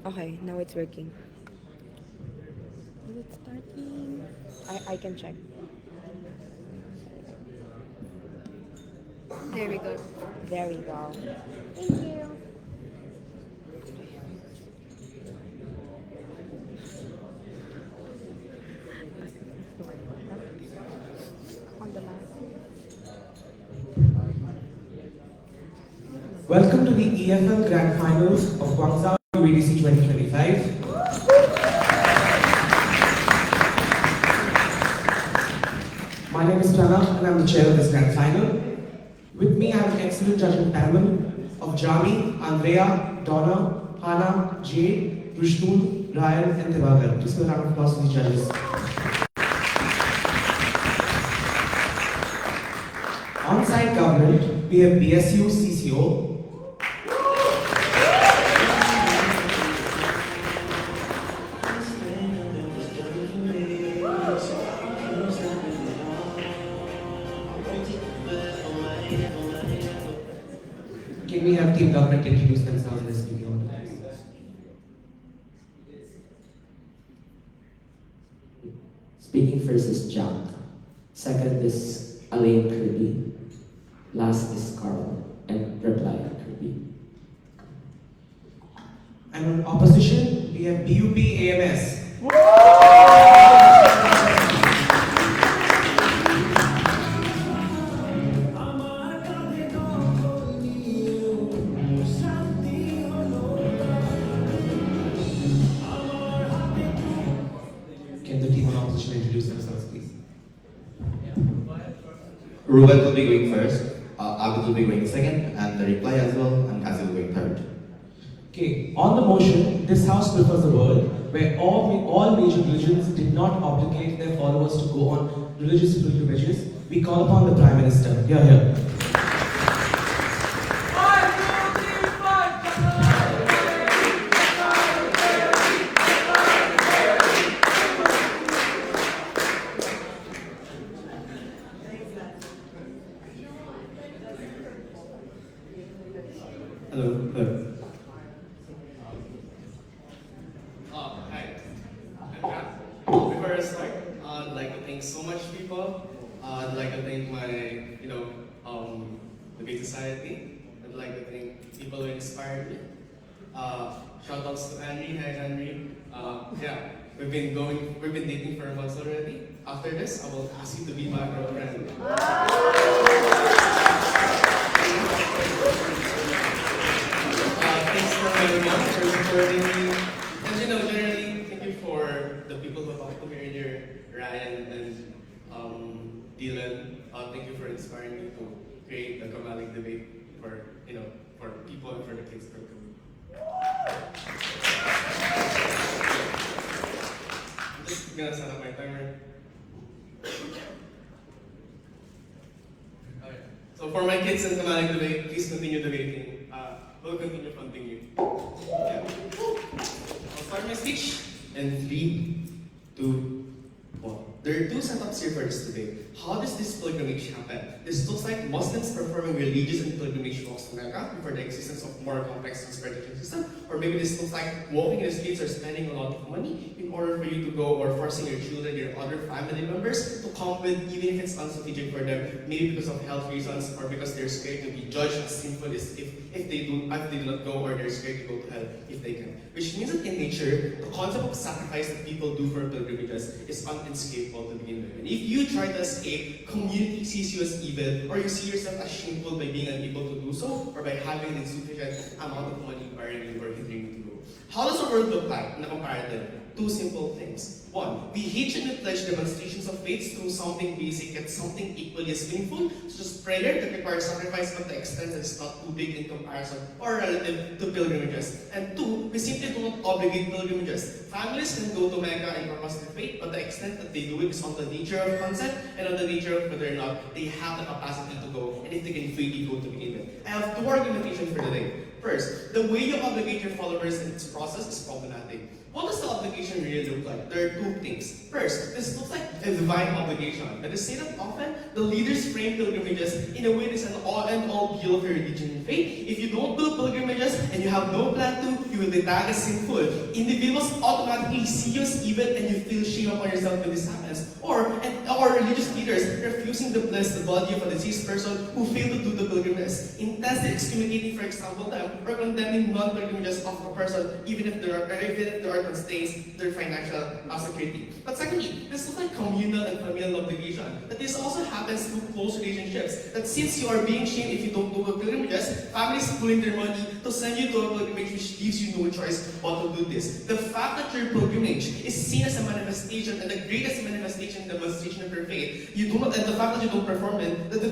Okay, now it's working. Is it starting? I can check. There we go. There we go. Thank you. On the last. Welcome to the EFL Grand Finals of GUANGZHOU UADC 2025. My name is Pranav and I'm the chair of this Grand Final. With me I have an excellent judging panel of Jami, Andrea, Donna, Hana, Jade, Rushnul, Ryan and Devagar. Please give a round of applause to the judges. On-site government, we have BSU CCO, can we have team government introduce themselves in the studio? Speaking first is Jack. Second is Elaine Kirby. Last is Carl. And reply Kirby. And on opposition, we have BUP AMS. Can the team on opposition introduce themselves, please? Ruben will be going first, Abid will be going second, and the reply as well, and Kazi will be going third. Okay, on the motion, this house prefers a world where all major religions did not obligate their followers to go on religious pilgrimages. We call upon the Prime Minister. Here. Hello. Hello. Hi. Before I start, I'd like to thank so much people. I'd like to thank my, the Big Society. I'd like to thank people who inspired me. Shout outs to Henry. Hi, Henry. Yeah, we've been dating for months already. After this, I will ask you to be my girlfriend. Thanks for my mom for supporting me. And generally, thank you for the people who talked to me earlier, Ryan and Dylan. Thank you for inspiring me to create the Kamalik debate for, for people and for the kids to come. I'm just gonna set up my timer. Okay. So for my kids in Kamalik debate, please continue debating. We'll continue funding you. Yeah. I'll start my speech in 3, 2, 1. There are two setups here for this debate. How does this pilgrimage happen? This looks like Muslims performing religious and pilgrimage walks to Mecca before the existence of more complex spiritual system, or maybe this looks like walking in the streets or spending a lot of money in order for you to go, or forcing your children, your other family members to come with, even if it's unstrategic for them, maybe because of health reasons or because they're scared to be judged as sinful if they do not go, or they're scared to go to hell if they can. Which means that in nature, the concept of sacrifice that people do for pilgrimages is unescapable to begin with. And if you try to escape, community sees you as evil, or you see yourself as shameful by being unable to do so, or by having an insufficient amount of money barring you or hindering you to go. How does the world look like in a comparative? Two simple things. One, we hate and pledge demonstrations of faith through something basic yet something equally as meaningful, such as prayer that requires sacrifice but the extent that is not too big in comparison or relative to pilgrimages. And two, we simply do not obligate pilgrimages. Families can go to Mecca and profess their faith, but the extent that they do it is on the nature of consent and on the nature of whether or not they have the capacity to go and if they can freely go to begin with. I have two argumentations for today. First, the way you obligate your followers in this process is problematic. What does the obligation really look like? There are two things. First, this looks like a divine obligation. That is stated often, the leaders frame pilgrimages in a way that's an all-and-all deal of your religion and faith. If you don't do pilgrimages and you have no plan to, you will be tagged as sinful. Individuals automatically see you as evil and you feel shame upon yourself when this happens. Or religious leaders refusing to bless the body of a deceased person who failed to do the pilgrimages, intensely excommunicating, for example, them, or condemning non-pilgrimages of a person, even if there are constraints their financial security. But secondly, this looks like communal and familial obligation. That this also happens through close relationships. That since you are being shamed if you don't do a pilgrimages, families pulling their money to send you to a pilgrimage which leaves you no choice but to do this. The fact that your pilgrimage is seen as a manifestation and the greatest manifestation and demonstration of your faith, you do not, and the fact that you don't perform it, that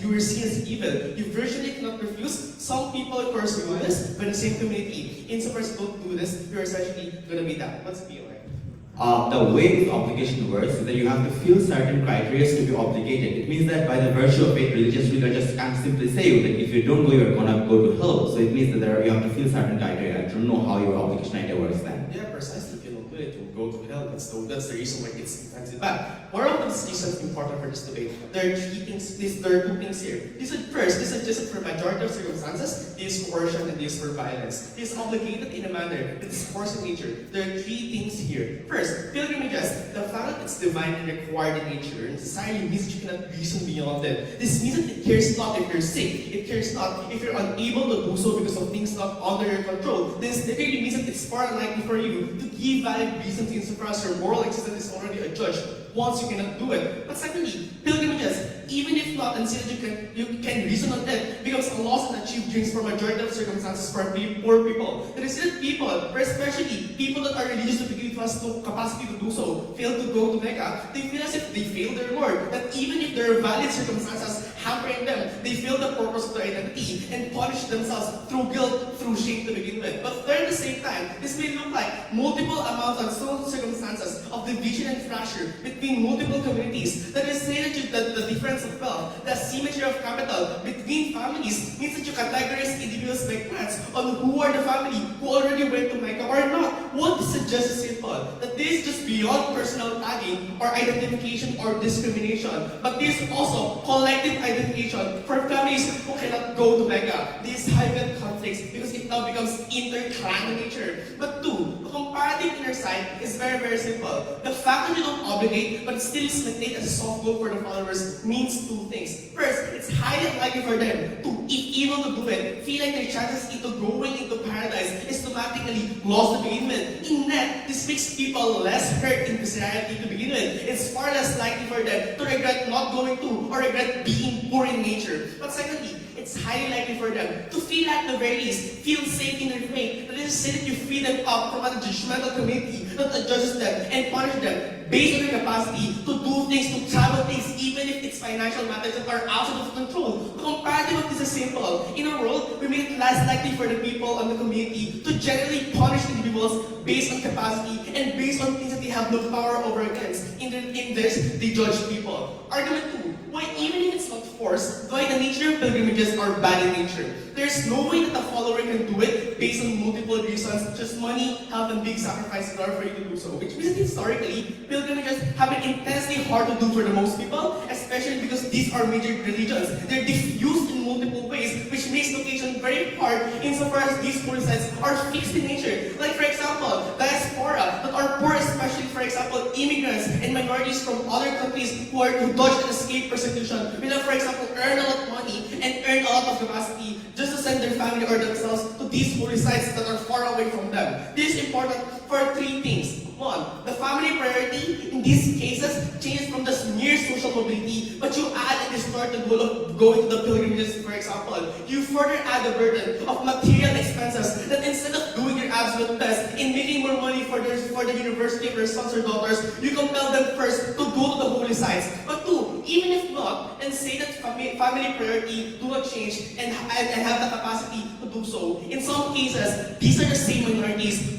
you are seen as evil. You virtually cannot refuse. Some people, of course, do this, but in the same community, insofar as you don't do this, you're essentially going to be that. What's the POI? The way this obligation works is that you have to fill certain criteria to be obligated. It means that by the virtue of it, religious leaders just can't simply say that if you don't go, you're gonna go to hell. So it means that you have to fill certain criteria. I don't know how your obligation idea works then. Yeah, precisely. If you don't do it, you'll go to hell. That's the reason why it's intensely bad. One of the reasons important for this debate, there are two things here. First, this is just for majority of circumstances, this is coercion and this is for violence. This is obligated in a manner that is forced in nature. There are three things here. First, pilgrimages, the fact that it's divine and required in nature and society means that you cannot reason beyond it. This means that it cares not if you're sick, it cares not if you're unable to do so because of things not under your control. This literally means that it's far unlikely for you to give valid reasons insofar as your moral existence is already adjudged once you cannot do it. But secondly, pilgrimages, even if not considered you can reason on it, becomes a lost and achieved dreams for majority of circumstances for poor people. There is still people, especially people that are religious to begin with, has no capacity to do so, fail to go to Mecca. They feel as if they failed their Lord, that even if there are valid circumstances hampering them, they fail the purpose of their identity and punish themselves through guilt, through shame to begin with. But there at the same time, this may look like multiple amounts of some circumstances of division and fracture between multiple communities. That is say that the difference of wealth, the asymmetry of capital between families means that you categorize individuals by clans on who are the family who already went to Mecca or not. What is just simple? That this is just beyond personal tagging or identification or discrimination, but this is also collective identification for families who cannot go to Mecca. These heightened conflicts because it now becomes inter-clan in nature. But two, the comparative inner side is very, very simple. The fact that you don't obligate but still is maintained as a soft goal for the followers means two things. First, it's highly unlikely for them to, if able to do it, feel like their chances into going into paradise is automatically lost to begin with. In net, this makes people less hurt in Christianity to begin with. It's far less likely for them to regret not going to or regret being poor in nature. But secondly, it's highly likely for them to feel at the very least, feel safe in their faith. That is to say that you free them up from a judgmental community that judges them and punish them based on their capacity to do things, to travel things, even if it's financial matters that are outside of control. The comparative of this is simple. In a world, we make it less likely for the people and the community to generally punish individuals based on capacity and based on things that they have no power over against. In this, they judge people. Argument 2. Why even if it's not forced, why the nature of pilgrimages are bad in nature? There's no way that a follower can do it based on multiple reasons, just money, health, and big sacrifices in order for you to do so. Which means that historically, pilgrimages have been intensely hard to do for the most people, especially because these are major religions. They're diffused in multiple ways, which makes location very hard insofar as these holy sites are fixed in nature. Like for example, diaspora that are poor, especially for example, immigrants and minorities from other countries who dodge and escape persecution, will for example earn a lot of money and earn a lot of capacity just to send their family or themselves to these holy sites that are far away from them. This is important for three things. One, the family priority in these cases changes from just mere social mobility, but you add and distort the goal of going to the pilgrimages, for example. You further add the burden of material expenses that instead of doing your absolute best in making more money for the university of their sons or daughters, you compel them first to go to the holy sites. But two, even if not, and say that family priority do not change and have the capacity to do so. In some cases, these are the same minorities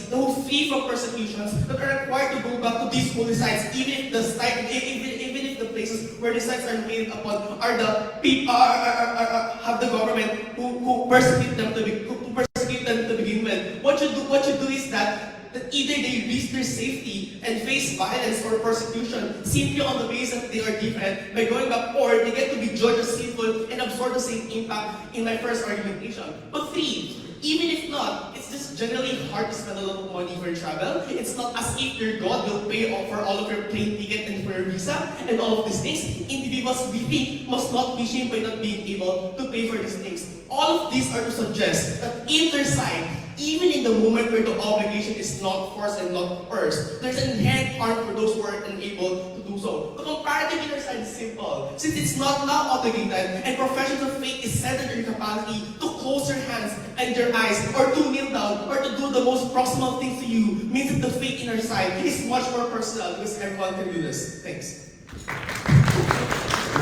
who flee from persecutions that are required to go back to these holy sites, even if the places places where decisions are made upon are the people have the government who persecute them to begin with. What you do is that either they risk their safety and face violence or persecution simply on the basis that they are different by going up, or they get to be judged as sinful and absorb the same impact in my first argumentation. But three, even if not, it's just generally hard to spend a lot of money for travel. It's not as if your God will pay for all of your plane ticket and for your visa and all of these things. Individuals, we think, must not be shamed by not being able to pay for these things. All of these are to suggest that in their side, even in the moment where the obligation is not forced and not coerced, there's an inherent harm for those who are unable to do so. The comparative inner side is simple. Since it's not now obligated, and professions of faith is centered in your capacity to close your hands and your eyes, or to kneel down, or to do the most proximal things to you, means that the faith inner side is much more personal because everyone can do this. Thanks. The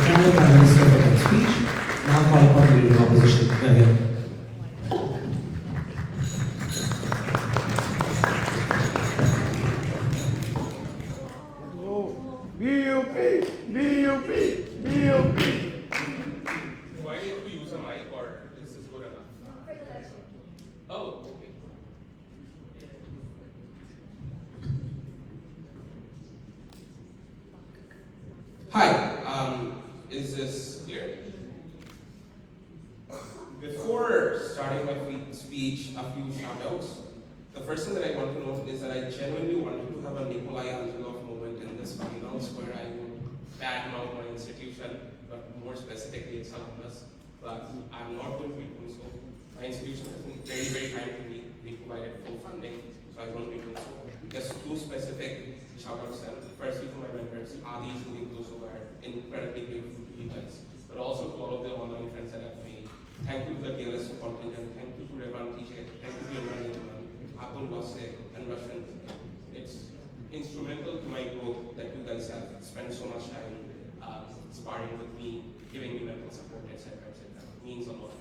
Honorable Prime Minister for that speech. Now call upon the Leader of Opposition. Go ahead. BUP, BUP, BUP. Do I need to use a mic or is this good enough? Oh, okay. Hi, is this clear? Before starting my speech, a few shout-outs. The first thing that I want to note is that I genuinely wanted to have a Nikolai Angelov moment in this finals where I would badmouth my institution, but more specifically its alumnus. But I'm not going to be doing so. My institution has been very, very kind to me. We provided full funding, so I won't be doing so. Just two specific shout-outs then. Firstly to my mentors, Adi, Julie, those who are incredibly grateful to you guys, but also to all of the online friends that I've made. Thank you to the DLS contingent, thank you to Revan TJ, thank you to your Apple Wase and Russian. It's instrumental to my growth that you guys have spent so much time sparring with me, giving me mental support, etc., etc. It means a lot.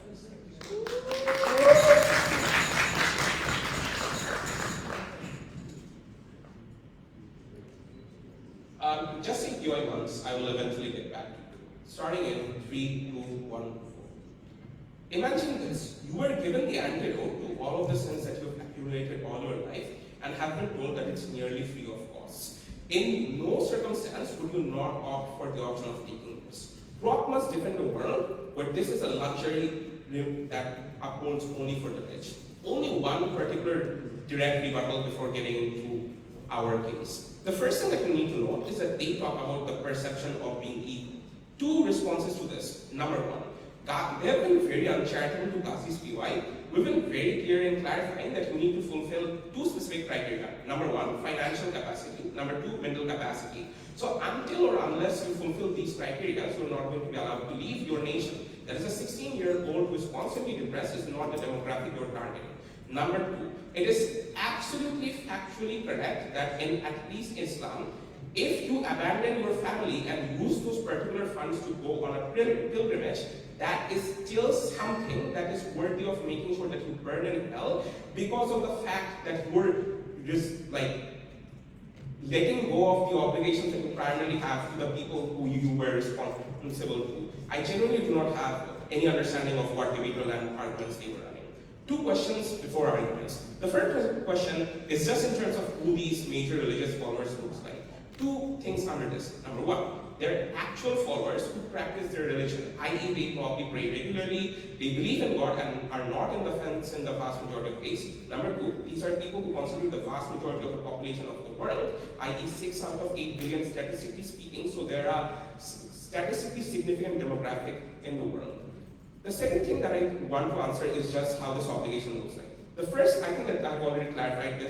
Just say QI once, I will eventually get back to you. Starting in 3, 2, 1, 4. Imagine this, you were given the antidote to all of the sins that you've accumulated all your life and have been told that it's nearly free of cost. In no circumstance would you not opt for the option of taking this. Rock must defend the world, but this is a luxury that upholds only for the rich. Only one particular direct rebuttal before getting into our case. The first thing that you need to note is that they talk about the perception of being equal. Two responses to this. Number one, they have been very uncharitable to Ghazi's PY. We've been very clear in clarifying that you need to fulfill two specific criteria. Number one, financial capacity. Number two, mental capacity. So until or unless you fulfill these criteria, you're not going to be allowed to leave your nation. That is a 16-year-old who is constantly depressed is not the demographic you're targeting. Number two, it is absolutely factually correct that in at least Islam, if you abandon your family and use those particular funds to go on a pilgrimage, that is still something that is worthy of making sure that you burn in hell because of the fact that you're just like letting go of the obligations that you primarily have to the people who you were responsible to. I genuinely do not have any understanding of what debater and arguments they were running. Two questions before arguments. The first question is just in terms of who these major religious followers looks like. Two things under this. Number one, they're actual followers who practice their religion, i.e. they probably pray regularly, they believe in God and are not in the fence in the vast majority of cases. Number two, these are people who constitute the vast majority of the population of the world, i.e. 6 out of 8 billion statistically speaking, so there are statistically significant demographic in the world. The second thing that I want to answer is just how this obligation looks like. The first, I think that I've already clarified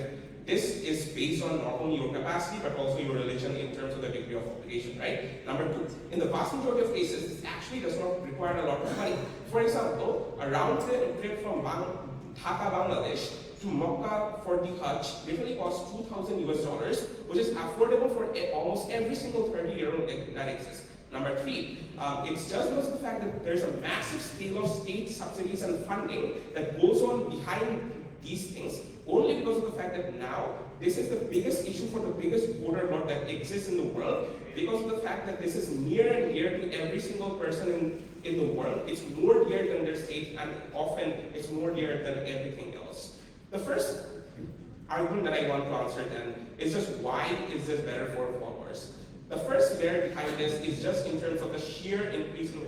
this is based on not only your capacity but also your religion in terms of the degree of obligation, right? Number two, in the vast majority of cases, this actually does not require a lot of money. For example, a round trip from Dhaka, Bangladesh to Makkah for the Hajj literally costs $2,000 US, which is affordable for almost every single 30-year-old that exists. Number three, it's just because of the fact that there's a massive scale of state subsidies and funding that goes on behind these things, only because of the fact that now this is the biggest issue for the biggest voter lot that exists in the world. because of the fact that this is near and dear to every single person in the world. It's more dear than their state, and often it's more dear than everything else. The first argument that I want to answer then is just why is this better for followers? The first layer behind this is just in terms of the sheer increase in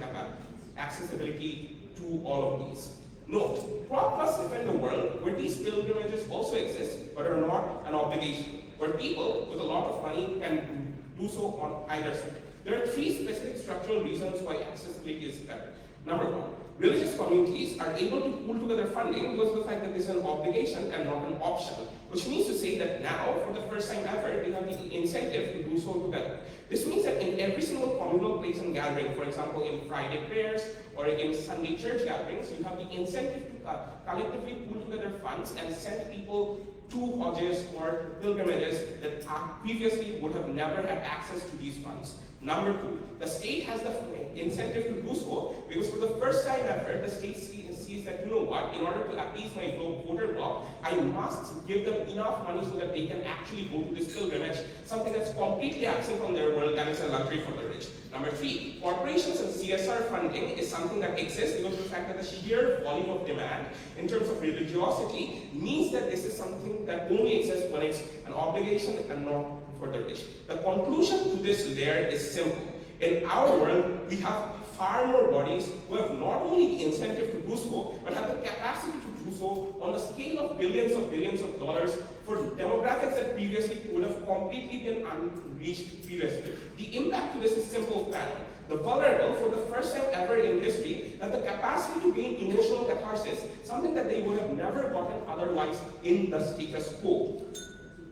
accessibility to all of these. Note, Prop must defend a world where these pilgrimages also exist, but are not an obligation, where people with a lot of money can do so on either side. There are three specific structural reasons why accessibility is better. Number one, religious communities are able to pool together funding because of the fact that this is an obligation and not an option, which means to say that now, for the first time ever, they have the incentive to do so together. This means that in every single communal place and gathering, for example, in Friday prayers or in Sunday church gatherings, you have the incentive to collectively pool together funds and send people to Hajjs or pilgrimages that previously would have never had access to these funds. Number two, the state has the incentive to do so because for the first time ever, the state sees that, you know what, in order to appease my voter bloc, I must give them enough money so that they can actually go to this pilgrimage, something that's completely absent from their world and is a luxury for the rich. Number three, corporations and CSR funding is something that exists because of the fact that the sheer volume of demand in terms of religiosity means that this is something that only exists when it's an obligation and not for the rich. The conclusion to this layer is simple. In our world, we have far more bodies who have not only the incentive to do so, but have the capacity to do so on the scale of billions of dollars for demographics that previously would have completely been unreached previously. The impact to this is simple plan. The vulnerable, for the first time ever in history, have the capacity to gain emotional catharsis, something that they would have never gotten otherwise in the status quo.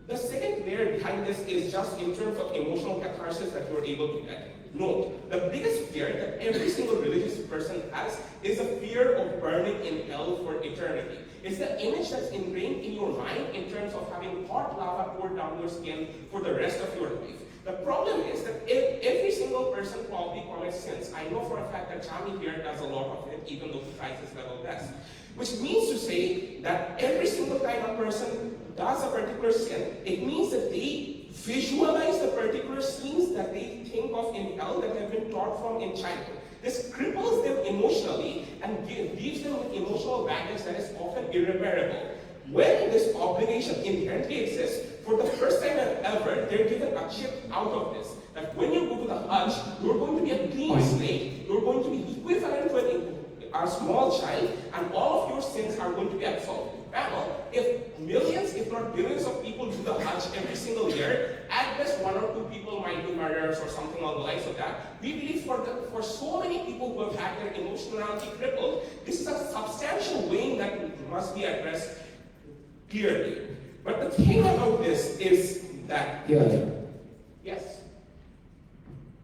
The second layer behind this is just in terms of emotional catharsis that you're able to get. Note, the biggest fear that every single religious person has is a fear of burning in hell for eternity. It's the image that's ingrained in your mind in terms of having hot lava poured down your skin for the rest of your life. The problem is that if every single person probably commits sins, I know for a fact that Chami here does a lot of it, even though he tries his level best. Which means to say that every single time a person does a particular sin, it means that they visualize the particular scenes that they think of in hell that have been taught from in childhood. This cripples them emotionally and leaves them with emotional baggage that is often irreparable. When this obligation inherently exists, for the first time ever, they're given a chip out of this. That when you go to the Hajj, you're going to be a clean slate, you're going to be equivalent to a small child, and all of your sins are going to be absolved. Well, if millions, if not billions of people do the Hajj every single year, at best one or two people might be murderers or something along the lines of that. We believe for so many people who have had their emotionality crippled, this is a substantial weighing that must be addressed clearly. But the thing about this is that... Yes?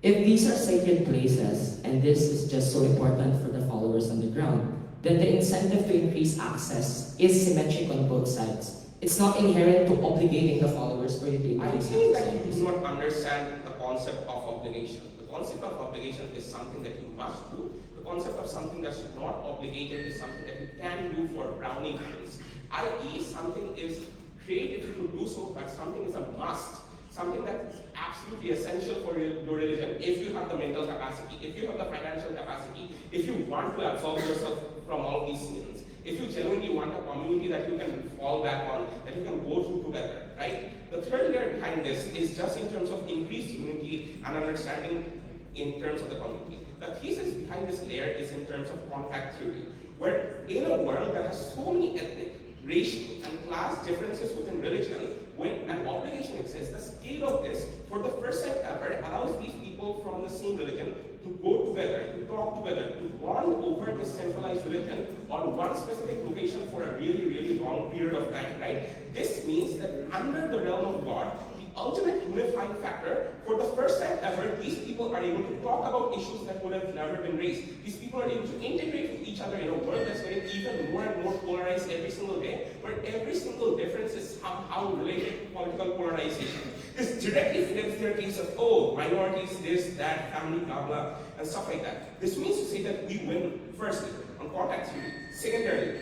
If these are sacred places, and this is just so important for the followers on the ground, then the incentive to increase access is symmetric on both sides. It's not inherent to obligating the followers for you to I increase think that access. you do not understand the concept of obligation. The concept of obligation is something that you must do. The concept of something that's not obligated is something that you can do for brownie things. I.e., something is great if you could do so, but something is a must. Something that's absolutely essential for your religion if you have the mental capacity, if you have the financial capacity, if you want to absolve yourself from all these sins, if you genuinely want a community that you can fall back on, that you can go through together, right? The third layer behind this is just in terms of increased unity and understanding in terms of the community. The thesis behind this layer is in terms of contact theory, where in a world that has so many ethnic, racial, and class differences within religion, when an obligation exists, the scale of this, for the first time ever, allows these people from the same religion to go together, to talk together, to bond over this centralized religion on one specific location for a really, really long period of time, right? This means that under the realm of God, the ultimate unifying factor, for the first time ever, these people are able to talk about issues that would have never been raised. These people are able to integrate with each other in a world that's getting even more and more polarized every single day, where every single difference is somehow related to political polarization. This directly flips their case of, oh, minorities, this, that, family, blah, blah, and stuff like that. This means to say that we win, firstly, on contact theory, secondarily,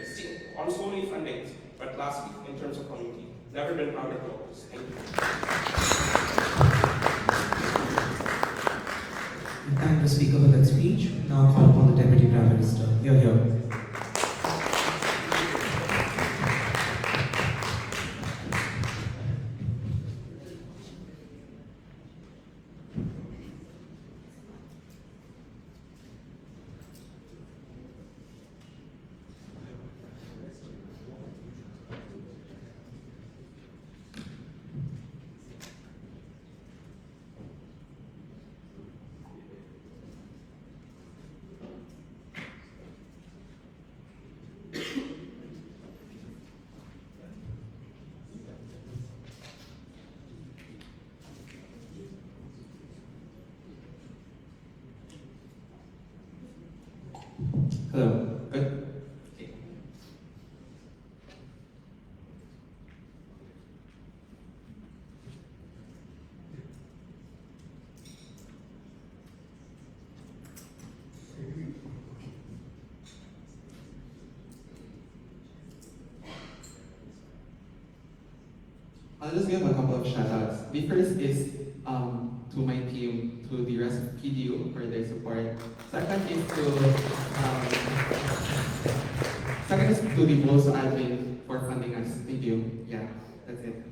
on so many front ends, but lastly, in terms of community. Never been prouder of this. Thank you. We thank the speaker for that speech. Now call upon the Deputy Prime Minister. Here. Hello. Good. Okay. I'll just give a couple of shoutouts. The first is to my team, to the rest of PDU for their support. Second is to the Bolso admin for funding us. Thank you. Yeah, that's it.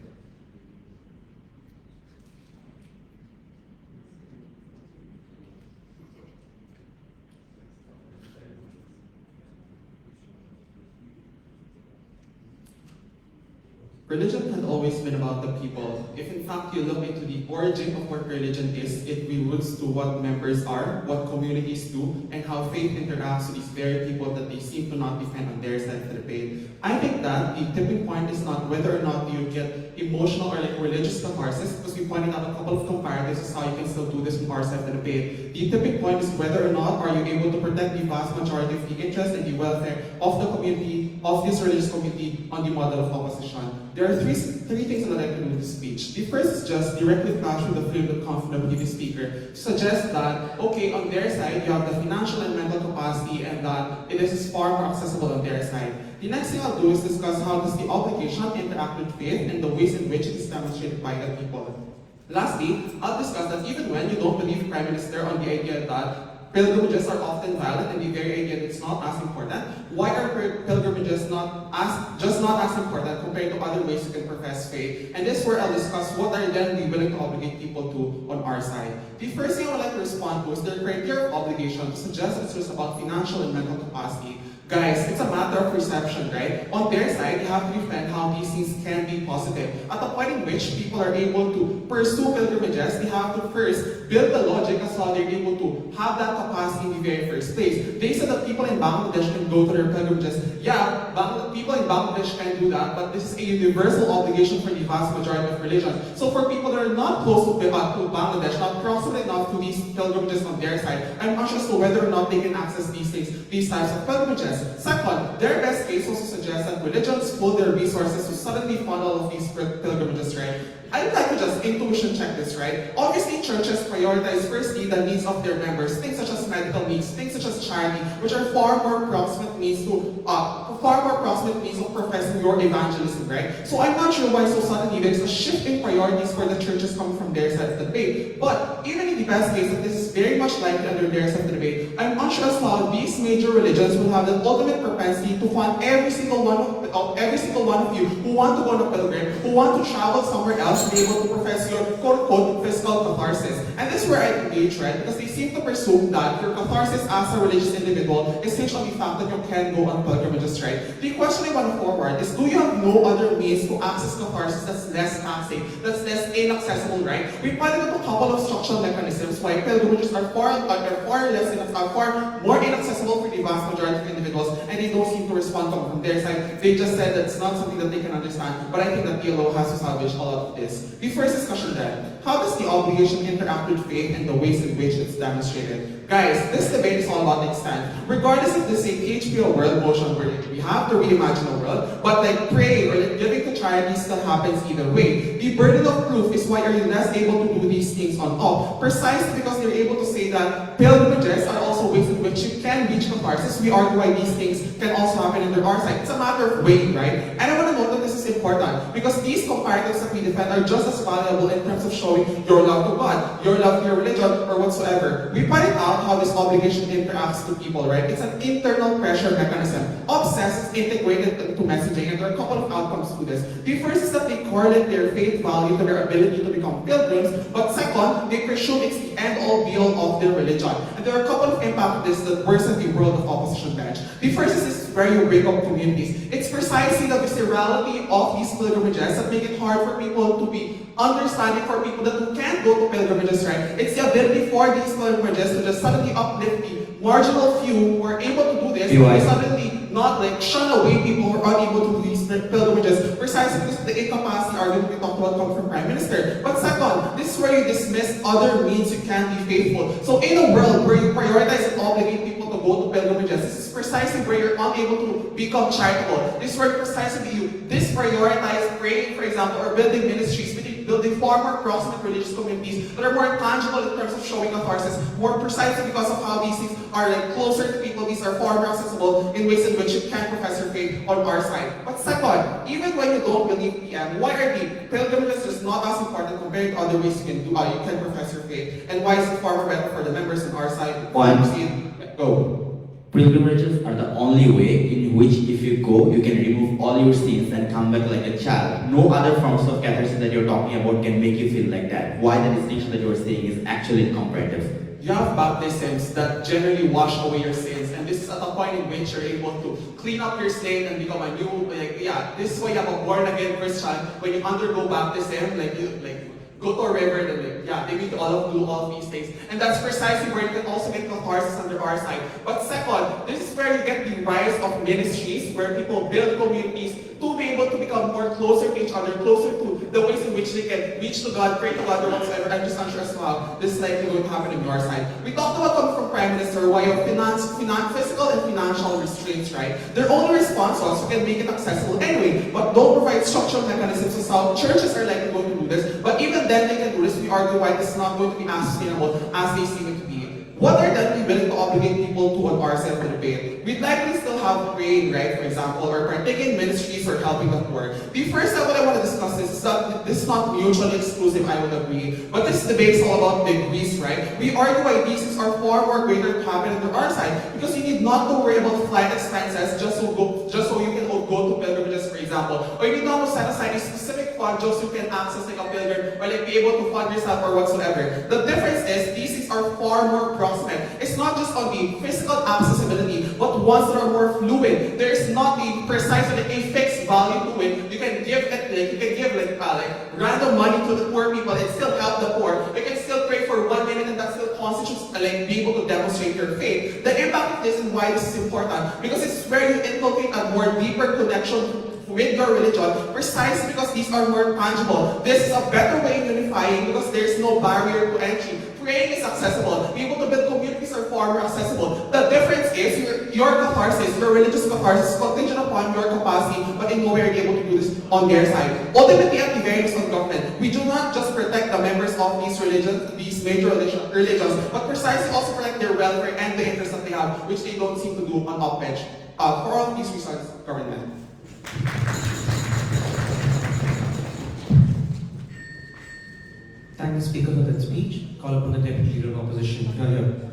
Religion has always been about the people. If in fact you look into the origin of what religion is, it roots to what members are, what communities do, and how faith interacts with these very people that they seem to not defend on their side of the debate. I think that the tipping point is not whether or not you get emotional or religious catharsis, because we pointed out a couple of comparatives as how you can still do this from our side of the debate. The tipping point is whether or not are you able to protect the vast majority of the interest and the welfare of the community, of this religious community on the model of opposition. There are three things that I'd like to do with this speech. The first is just directly flash from the film that comes from the previous speaker to suggest that, okay, on their side, you have the financial and mental capacity and that it is far more accessible on their side. The next thing I'll do is discuss how does the obligation interact with faith and the ways in which it is demonstrated by the people. Lastly, I'll discuss that even when you don't believe Prime Minister on the idea that pilgrimages are often violent and the very idea that it's not as important, why are pilgrimages not as important compared to other ways you can profess faith? And this is where I'll discuss what are then we willing to obligate people to on our side. The first thing I would like to respond to is the criteria of obligation to suggest that it's just about financial and mental capacity. Guys, it's a matter of perception, right? On their side, you have to defend how these things can be positive. At the point in which people are able to pursue pilgrimages, they have to first build the logic as how they're able to have that capacity in the very first place. They said that people in Bangladesh can go to their pilgrimages. Yeah, people in Bangladesh can do that, but this is a universal obligation for the vast majority of religions. So for people that are not close to Bangladesh, not proximate enough to these pilgrimages on their side, I'm not sure as to whether or not they can access these things, these types of pilgrimages. Second, their best case also suggests that religions pull their resources to suddenly fund all of these pilgrimages, right? I'd like to just intuition check this, right? Obviously, churches prioritize firstly the needs of their members, things such as medical needs, things such as charity, which are far more proximate needs of professing your evangelism, right? So I'm not sure why so suddenly there's a shift in priorities for the churches coming from their side of the debate. But even in the best case, that this is very much likely under their side of the debate, I'm unsure as to how these major religions will have the ultimate propensity to fund every single one of you who want to go on a pilgrim, who want to travel somewhere else to be able to profess your quote-unquote fiscal catharsis. And this is where I engage, right? Because they seem to presume that your catharsis as a religious individual is hinged on the fact that you can go on pilgrimages, right? The question I want to forward is, do you have no other means to access catharsis that's less taxing, that's less inaccessible, right? We pointed out a couple of structural mechanisms why pilgrimages are far more inaccessible for the vast majority of individuals, and they don't seem to respond from their side. They just said that it's not something that they can understand, but I think that PLO has to salvage a lot of this. The first discussion then, how does the obligation interact with faith and the ways in which it's demonstrated? Guys, this debate is all about extent. Regardless if this is a HPO world motion where we have to reimagine the world, but like praying or like giving to charity still happens either way. The burden of proof is why are you less able to do these things on all. Precisely because they're able to say that pilgrimages are also ways in which you can reach catharsis. We argue why these things can also happen under our side. It's a matter of weight, right? And I want to note that this is important because these characters that we defend are just as valuable in terms of showing your love to God, your love to your religion, or whatsoever. We pointed out how this obligation interacts to people, right? It's an internal pressure mechanism. Obsess is integrated into messaging, and there are a couple of outcomes to this. The first is that they correlate their faith value to their ability to become pilgrims, but second, they presume it's the end-all be-all of their religion. And there are a couple of impacts of this that worsen the world of opposition bench. The first is this where you break up communities. It's precisely the viscerality of these pilgrimages that make it hard for people to be understanding for people that who can't go to pilgrimages, right? It's the ability for these pilgrimages to just suddenly uplift the marginal few who are able to do this, and they suddenly not like shun away people who are unable to do these pilgrimages, precisely because the incapacity argument we talked about comes from Prime Minister. But second, this is where you dismiss other means you can be faithful. So in a world where you prioritize and obligate people to go to pilgrimages, this is precisely where you're unable to become charitable. This is where precisely you disprioritize praying, for example, or building ministries, building far more proximate religious communities that are more tangible in terms of showing catharsis, more precisely because of how these things are like closer to people. These are far more accessible in ways in which you can profess your faith on our side. But second, even when you don't believe PM, why are the pilgrimages just not as important compared to other ways you can do? You can profess your faith, and why is it far more better for the members on our side? Go. Pilgrimages are the only way in which if you go, you can remove all your sins and come back like a child. No other forms of catharsis that you're talking about can make you feel like that. Why the distinction that you're saying is actually incomparative. You have baptisms that generally wash away your sins, and this is at a point in which you're able to clean up your slate and become a new, this is why you have a born again Christian. When you undergo baptism, go to a river, then they need to do all of these things. And that's precisely where you can also get catharsis under our side. But second, this is where you get the rise of ministries, where people build communities to be able to become more closer to each other, closer to the ways in which they can reach to God, pray to God, or whatsoever. I'm just not sure as to how this is likely going to happen on your side. We talked about coming from Prime Minister, why you have physical and financial restraints, right? Their only response was you can make it accessible anyway, but don't provide structural mechanisms as how churches are likely going to do this. But even then they can do this. We argue why this is not going to be as sustainable as they seem it to be. What are then we willing to obligate people to on our side to the pay? We'd likely still have praying, right, for example, or partaking in ministries or helping the poor. The first step what I want to discuss is that this is not mutually exclusive, I would agree. But this debate is all about degrees, right? We argue why these things are far more greater to happen on our side because you need not to worry about flight expenses just so you can go to pilgrimages, for example. Or you need not to set aside a specific fund just so you can access like a pilgrim or like be able to fund yourself or whatsoever. The difference is these things are far more proximate. It's not just on the physical accessibility, but ones that are more fluid. There's not the precisely a fixed value to it. You can give random money to the poor people and still help the poor. You can still pray for 1 minute and that still constitutes be able to demonstrate your faith. The impact of this and why this is important because it's where you inculcate a more deeper connection with your religion, precisely because these are more tangible. This is a better way of unifying because there's no barrier to entry. Praying is accessible. Being able to build communities are far more accessible. The difference is your catharsis, your religious catharsis is contingent upon your capacity, but in no way are you able to do this on their side. Ultimately, at the very least on government, we do not just protect the members of these religions, these major religions, but precisely also protect their welfare and the interests that they have, which they don't seem to do on upbench. For all of these reasons, government. Thank the Speaker for that speech. Call upon the Deputy Leader of Opposition. Here.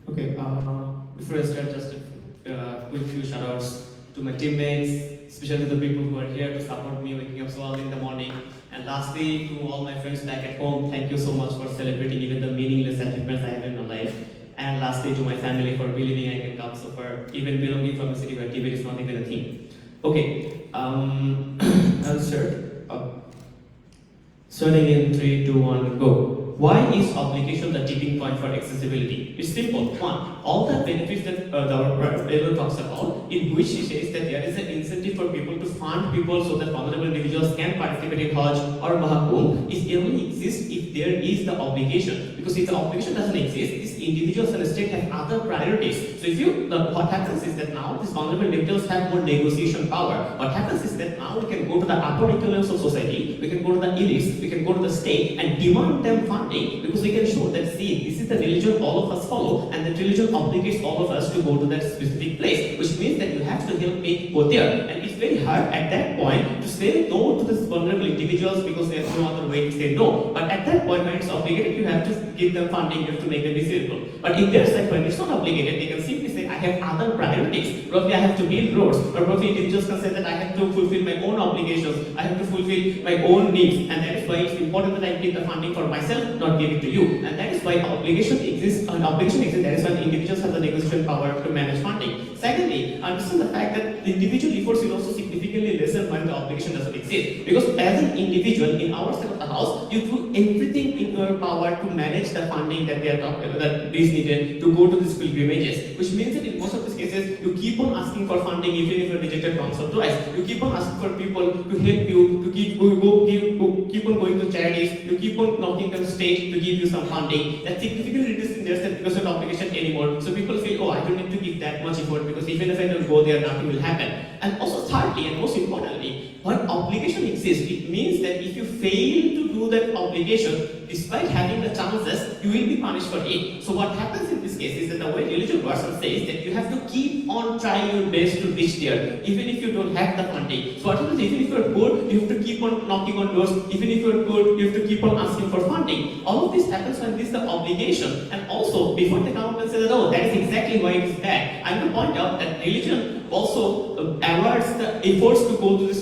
Okay, before I start, just a quick few shout-outs to my teammates, especially the people who are here to support me waking up so early in the morning. And lastly, to all my friends back at home, thank you so much for celebrating even the meaningless achievements I have in my life. And lastly, to my family for believing I can come, so for even belonging from a city where debate is not even a thing. Okay, I'll start. Starting in 3, 2, 1, go. Why is obligation the tipping point for accessibility? It's simple. One, all the benefits that our paper talks about, in which he says that there is an incentive for people to fund people so that vulnerable individuals can participate in Hajj or Mahakumbh, it only exists if there is the obligation. Because if the obligation doesn't exist, these individuals and the state have other priorities. So if what happens is that now these vulnerable individuals have more negotiation power. What happens is that now we can go to the upper echelons of society, we can go to the elites, we can go to the state and demand them funding, because we can show that, see, this is the religion all of us follow, and that religion obligates all of us to go to that specific place, which means that you have to help me go there. And it's very hard at that point to say no to these vulnerable individuals because there's no other way to say no. But at that point, when it's obligated, you have to give them funding, you have to make them disabled. But in their side, when it's not obligated, they can simply say, I have other priorities. Probably I have to build roads, or probably individuals can say that I have to fulfill my own obligations, I have to fulfill my own needs, and that is why it's important that I take the funding for myself, not give it to you. And that is why obligation exists, that is why individuals have the negotiation power to manage funding. Secondly, understand the fact that the individual efforts will also significantly lessen when the obligation doesn't exist. Because as an individual in our side of the house, you do everything in your power to manage the funding that they are talking about, that is needed to go to these pilgrimages. Which means that in most of these cases, you keep on asking for funding even if you're rejected once or twice. You keep on asking for people to help you, to keep on going to charities, you keep on knocking on the state to give you some funding. That significantly reduces their sense because of obligation anymore. So people feel, oh, I don't need to give that much effort because even if I don't go there, nothing will happen. And also thirdly, and most importantly, when obligation exists, it means that if you fail to do that obligation, despite having the chances, you will be punished for it. So what happens in this case is that the way religion version says that you have to keep on trying your best to reach there, even if you don't have the funding. So what happens, even if you're poor, you have to keep on knocking on doors. Even if you're poor, you have to keep on asking for funding. All of this happens when this is the obligation. And also, before they come up and say that, oh, that is exactly why it is bad, I'm going to point out that religion also awards the efforts to go to the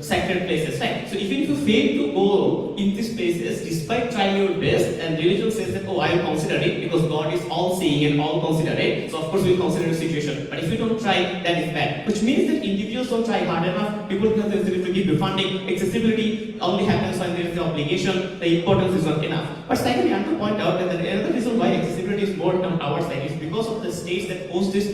sacred places, right? So even if you fail to go in these places despite trying your best, and religion says that, oh, I will consider it because God is all seeing and all considerate, so of course we'll consider the situation. But if you don't try, that is bad. Which means that individuals don't try hard enough, people have the incentive to give you funding, accessibility only happens when there is the obligation, the importance is not enough. But secondly, I have to point out that another reason why accessibility is more on our side is because of the states that host these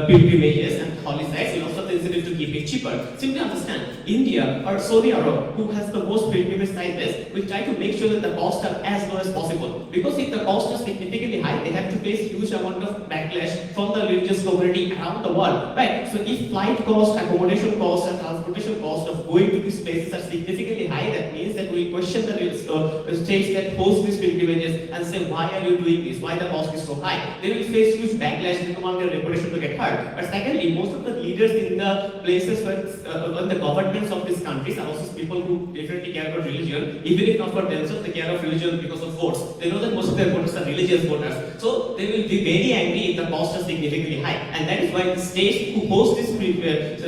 pilgrimages and holy sites will also have the incentive to keep it cheaper. Simply understand, India or Saudi Arabia, who has the most pilgrimage sites, will try to make sure that the costs are as low as possible. Because if the costs are significantly high, they have to face huge amount of backlash from the religious community around the world, right? So if flight costs, accommodation costs, and transportation costs of going to these places are significantly high, that means that we question the states that host these pilgrimages and say, why are you doing this? Why the cost is so high? They will face huge backlash and want their reputation to get hurt. But secondly, most of the leaders in the places where the governments of these countries are also people who definitely care about religion, even if not for themselves, they care of religion because of votes. They know that most of their voters are religious voters. So they will be very angry if the costs are significantly high. And that is why the states who host these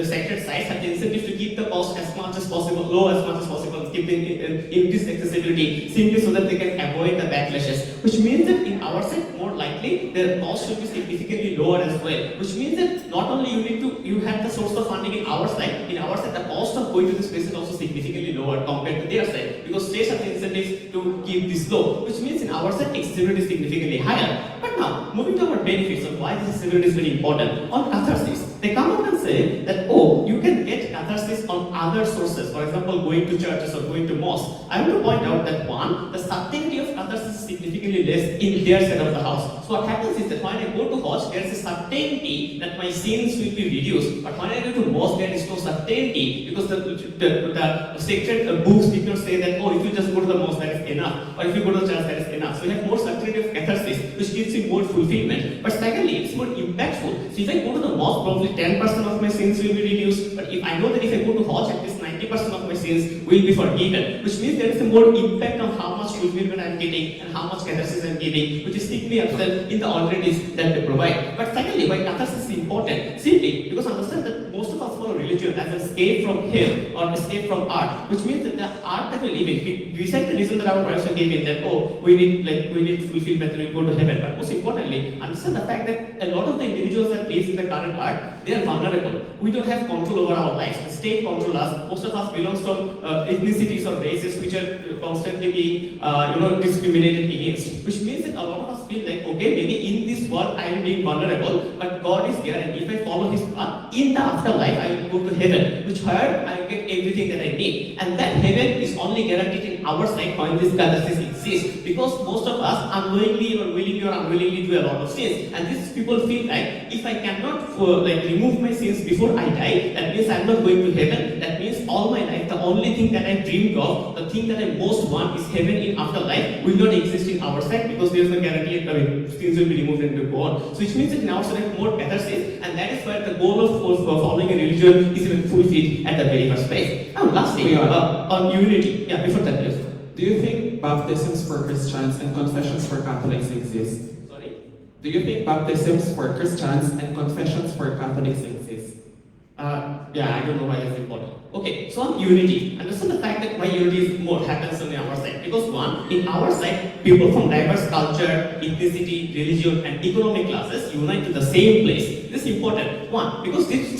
sacred sites have the incentive to keep the cost as much as possible, low as much as possible, keep increased accessibility, simply so that they can avoid the backlashes. Which means that in our side, more likely, their cost should be significantly lower as well. Which means that not only you have the source of funding in our side, the cost of going to this place is also significantly lower compared to their side. Because states have the incentives to keep this low. Which means in our side, accessibility is significantly higher. But now, moving to our benefits of why this accessibility is very important. On catharsis, they come up and say that, oh, you can get catharsis on other sources. For example, going to churches or going to mosques. I want to point out that one, the certainty of catharsis is significantly less in their side of the house. So what happens is that when I go to Hajj, there is a certainty that my sins will be reduced. But when I go to mosque, there is no certainty because the sacred books did not say that, oh, if you just go to the mosque, that is enough. Or if you go to the church, that is enough. So you have more certainty of catharsis, which gives you more fulfillment. But secondly, secondly, it's more impactful. So if I go to the mosque, probably 10% of my sins will be reduced. But if I know that if I go to Hajj, at least 90% of my sins will be forgiven, which means there is a more impact on how much fulfillment I'm getting and how much catharsis I'm getting, which is strictly absent in the alternatives that they provide. But secondly, why catharsis is important? Simply because understand that most of us follow religion as an escape from hell or escape from art, which means that the art that we live in, beside the reason that our parents gave in that, oh, we need fulfillment, we go to heaven. But most importantly, understand the fact that a lot of the individuals that live in the current art, they are vulnerable. We don't have control over our lives. The state controls us. Most of us belongs from ethnicities or races which are constantly being discriminated against. Which means that a lot of us feel like, okay, maybe in this world I am being vulnerable, but God is there, and if I follow His path, in the afterlife I will go to heaven, which where I get everything that I need. And that heaven is only guaranteed in our side when this catharsis exists. Because most of us unknowingly or willingly or unwillingly do a lot of sins. And these people feel like, if I cannot remove my sins before I die, that means I'm not going to heaven. That means all my life, the only thing that I dreamed of, the thing that I most want is heaven in afterlife, will not exist in our side, because there's no guarantee that sins will be removed and will go on. So which means that in our side more catharsis, and that is where the goal of following a religion is even fulfilled at the very first place. Now lastly, on unity. Yeah, before that, please. Do you think baptisms for Christians and confessions for Catholics exist? Sorry? Do you think baptisms for Christians and confessions for Catholics exist? Yeah, I don't know why that's important. Okay, so on unity, understand the fact that why unity is more happens on our side. Because one, in our side, people from diverse culture, ethnicity, religion, and economic classes unite to the same place. This is important. One, because this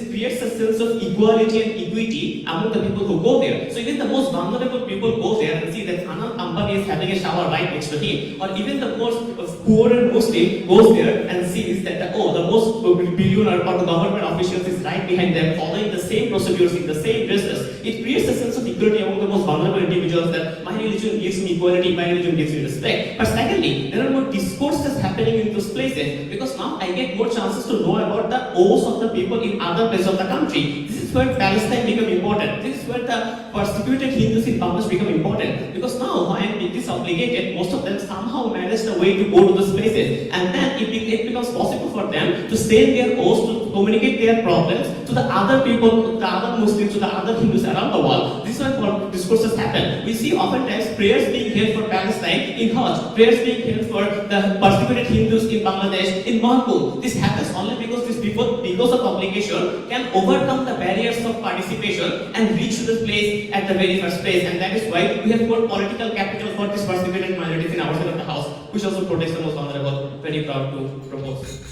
creates a sense of equality and equity among the people who go there. So even the most vulnerable people go there and see that Anand Ambani is having a shower right next to him. Or even the most poorer Muslim goes there and sees that the most billionaire or the government officials is right behind them, following the same procedures in the same business. It creates a sense of equality among the most vulnerable individuals, that my religion gives me equality, my religion gives me respect. But secondly, there are more discourses happening in those places, because now I get more chances to know about the woes of the people in other places of the country. This is where Palestine become important. This is where the persecuted Hindus in Bangladesh become important. Because now I am disobligated, most of them somehow managed a way to go to those places. And then it becomes possible for them to send their woes, to communicate their problems to the other people, to the other Muslims, to the other Hindus around the world. This is where discourses happen. We see oftentimes prayers being held for Palestine in Hajj, prayers being held for the persecuted Hindus in Bangladesh, in Mahbub. This happens only because these people, because of obligation, can overcome the barriers of participation and reach to the place at the very first place. And that is why we have more political capital for these persecuted minorities in our side of the house, which also protects the most vulnerable. Very proud to propose.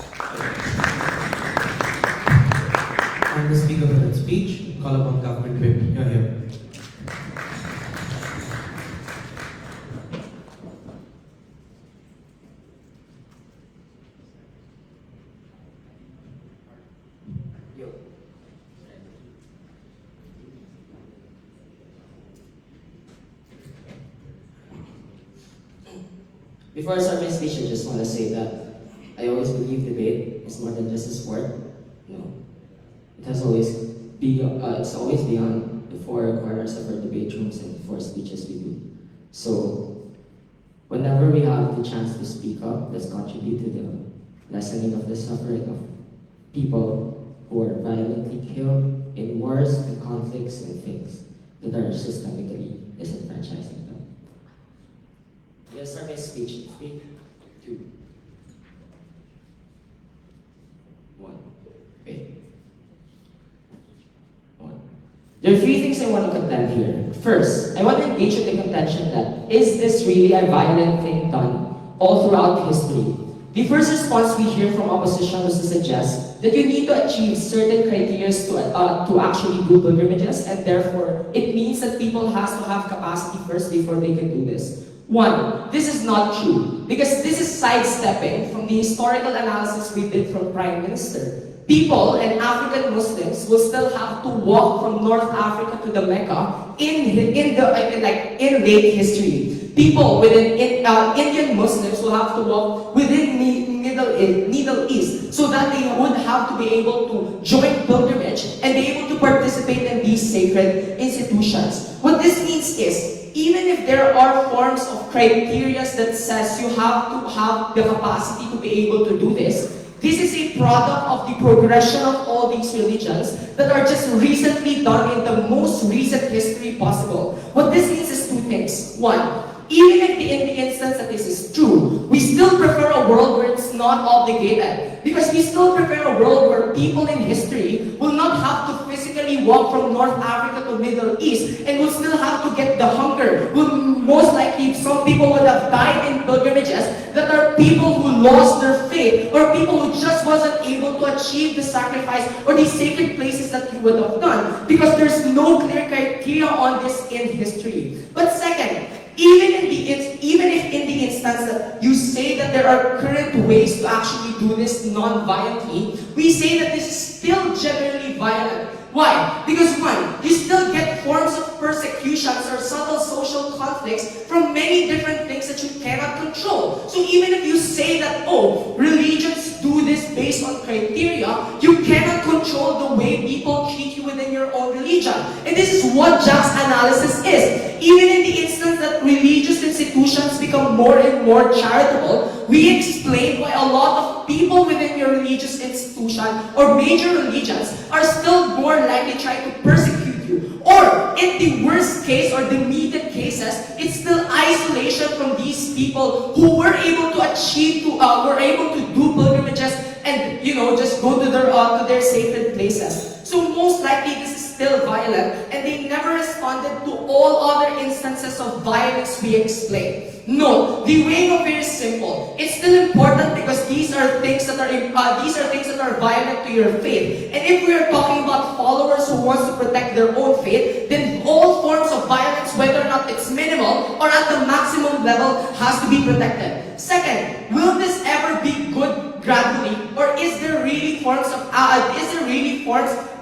And the speaker for that speech, call upon government whip. You're here. Before I start my speech, I just want to say that I always believe debate is more than just a sport. It has always it's always beyond the four corners of our debate rooms and four speeches we do. So whenever we have the chance to speak up, let's contribute to the lessening of the suffering of people who are violently killed in wars and conflicts and things that are systemically disenfranchising them. I'm gonna start my speech. 3, 2, 1. Okay. 1. There are 3 things I want to contend here. First, I want to engage in the contention that, is this really a violent thing done all throughout history? The first response we hear from opposition was to suggest that you need to achieve certain criteria to actually do pilgrimages, and therefore it means that people has to have capacity first before they can do this. 1, this is not true, because this is sidestepping from the historical analysis we did from Prime Minister. People and African Muslims will still have to walk from North Africa to the Mecca in late history. People within Indian Muslims will have to walk within Middle East, so that they would have to be able to join pilgrimage and be able to participate in these sacred institutions. What this means is, even if there are forms of criteria that says you have to have the capacity to be able to do this, This is a product of the progression of all these religions that are just recently done in the most recent history possible. What this means is two things. One, even if in the instance that this is true, we still prefer a world where it's not obligated. Because we still prefer a world where people in history will not have to physically walk from North Africa to Middle East and will still have to get the hunger. Will most likely, some people would have died in pilgrimages that are people who lost their faith or people who just wasn't able to achieve the sacrifice or these sacred places that you would have done because there's no clear criteria on this in history. But second, even if in the instance that you say that there are current ways to actually do this non-violently, we say that this is still generally violent. Why? Because one, you still get forms of persecutions or subtle social conflicts from many different things that you cannot control. So even if you say that, oh, religions do this based on criteria, you cannot control the way people treat you within your own religion. And this is what Jack's analysis is. Even in the instance that religious institutions become more and more charitable, we explain why a lot of people within your religious institution or major religions are still more likely trying to persecute you. Or, in the worst case or the immediate cases, it's still isolation from these people who were able to achieve, were able to do pilgrimages and, just go to their sacred places. So most likely this is still violent, and they never responded to all other instances of violence we explained. No, the way of it is simple. It's still important because these are things that are violent to your faith. And if we are talking about followers who wants to protect their own faith, then all forms of violence, whether or not it's minimal or at the maximum level, has to be protected. Second, will this ever be good gradually, or is there really forms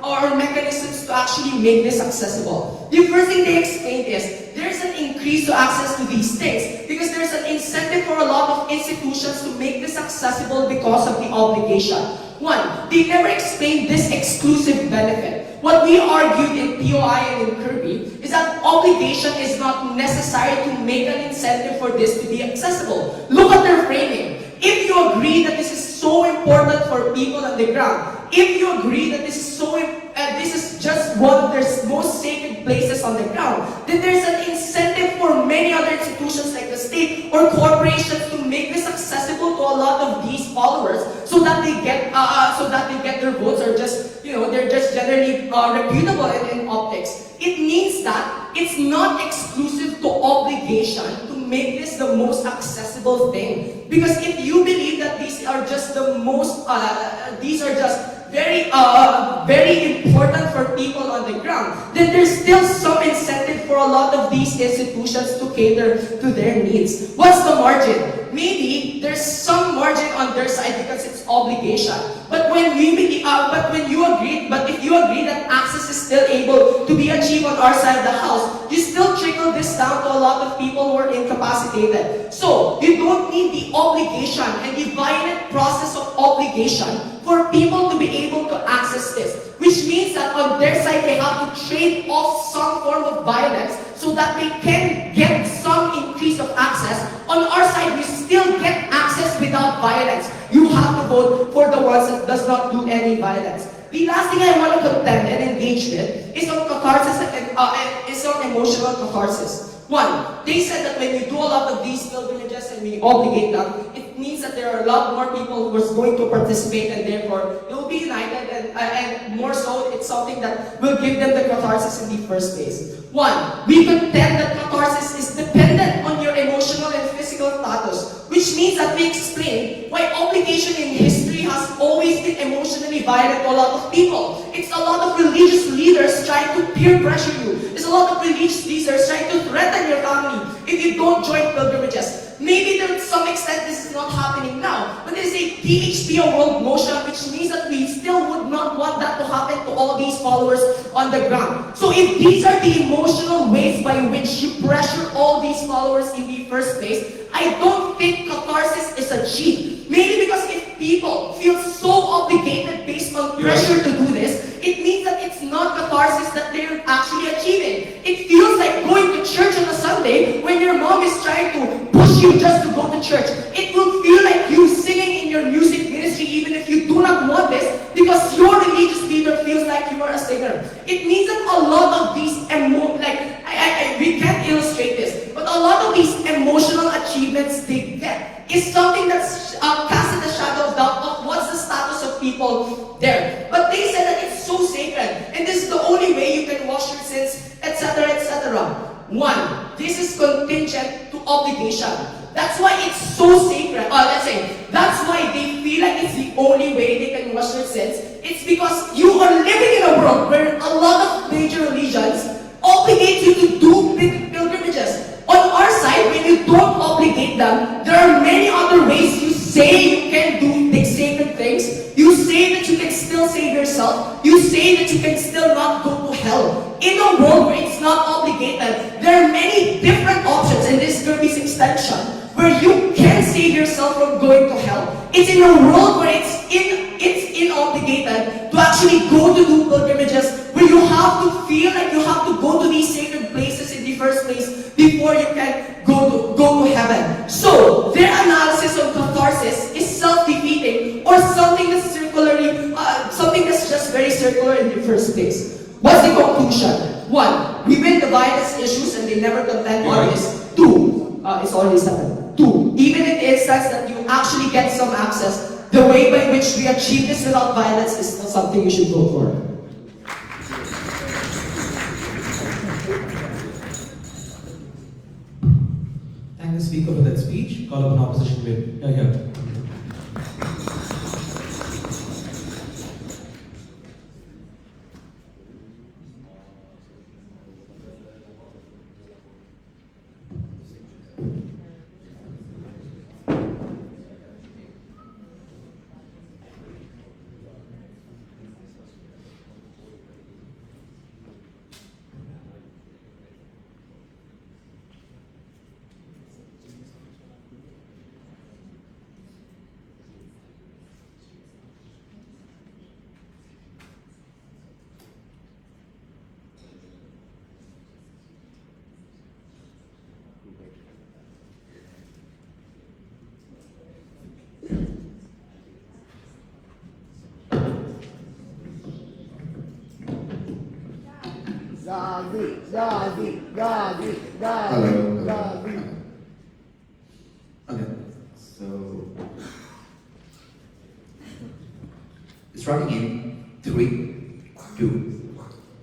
or mechanisms to actually make this accessible? The first thing they explained is there's an increase to access to these things because there's an incentive for a lot of institutions to make this accessible because of the obligation. One, they never explained this exclusive benefit. What we argued in POI and in Kirby is that obligation is not necessary to make an incentive for this to be accessible. Look at their framing. If you agree that this is so important for people on the ground, if you agree that this is just one of their most sacred places on the ground, then there's an incentive for many other institutions like the state or corporations to make this accessible to a lot of these followers, so that they get their votes, or just they're just generally reputable in optics. It means that it's not exclusive to obligation to make this the most accessible thing. Because if you believe that these are just very important for people on the ground, then there's still some incentive for a lot of these institutions to cater to their needs. What's the margin? Maybe there's some margin on their side because it's obligation. But if you agree that access is still able to be achieved on our side of the house, you still trickle this down to a lot of people who are incapacitated. So you don't need the obligation and the violent process of obligation for people to be able to access this. Which means that on their side, they have to trade off some form of violence so that they can get some increase of access. On our side, we still get access without violence. You have to vote for the ones that does not do any violence. The last thing I want to contend and engage with is on catharsis and is on emotional catharsis. One, they said that when you do a lot of these pilgrimages and we obligate them, it means that there are a lot more people who are going to participate, and therefore they will be united, and more so, it's something that will give them the catharsis in the first place. One, we contend that catharsis is dependent on your emotional and physical status, which means that we explain why obligation in history has always been emotionally violent to a lot of people. It's a lot of religious leaders trying to peer pressure you. It's a lot of religious leaders trying to threaten your family if you don't join pilgrimages. Maybe to some extent this is not happening now, but there is a PHP world motion, which means that we still would not want that to happen to all these followers on the ground. So if these are the emotional ways by which you pressure all these followers in the first place, I don't think catharsis is achieved. Maybe because if people feel so obligated based on pressure to do this, it means that it's not catharsis that they're actually achieving. It feels like going to church on a Sunday when your mom is trying to push you just to go to church. It will feel like you singing in your music ministry even if you do not want this because your religious leader feels like you are a sinner. It means that a lot of these we can't illustrate this, but a lot of these emotional achievements they get is something that's casting a shadow of doubt of what's the status of people there. But they said that it's so sacred, and this is the only way you can wash your sins, etc., etc. One, this is contingent to obligation. That's why it's so sacred. That's why they feel like it's the only way they can wash their sins. It's because you are living in a world where a lot of major religions obligate you to do pilgrimages. On our side, when you don't obligate them, there are many other ways you say you can do sacred things. You say that you can still save yourself. You say that you can still not go to hell. In a world where it's not obligated, there are many different options, and this is going to be extension, where you can save yourself from going to hell. It's in a world where it's inobligated to actually go to do pilgrimages, where you have to feel like you have to go to these sacred places in the first place before you can go to heaven. So their analysis of catharsis is self-defeating, or something that's something that's just very circular in the first place. What's the conclusion? One, we will divide as issues and they never contend on this. Two, it's already 7. Two, even in the instance that you actually get some access, the way by which we achieve this without violence is still something you should vote for. Thank the speaker for that speech. Call up an opposition whip. Here. Hello. Okay, so it's running in 3, 2,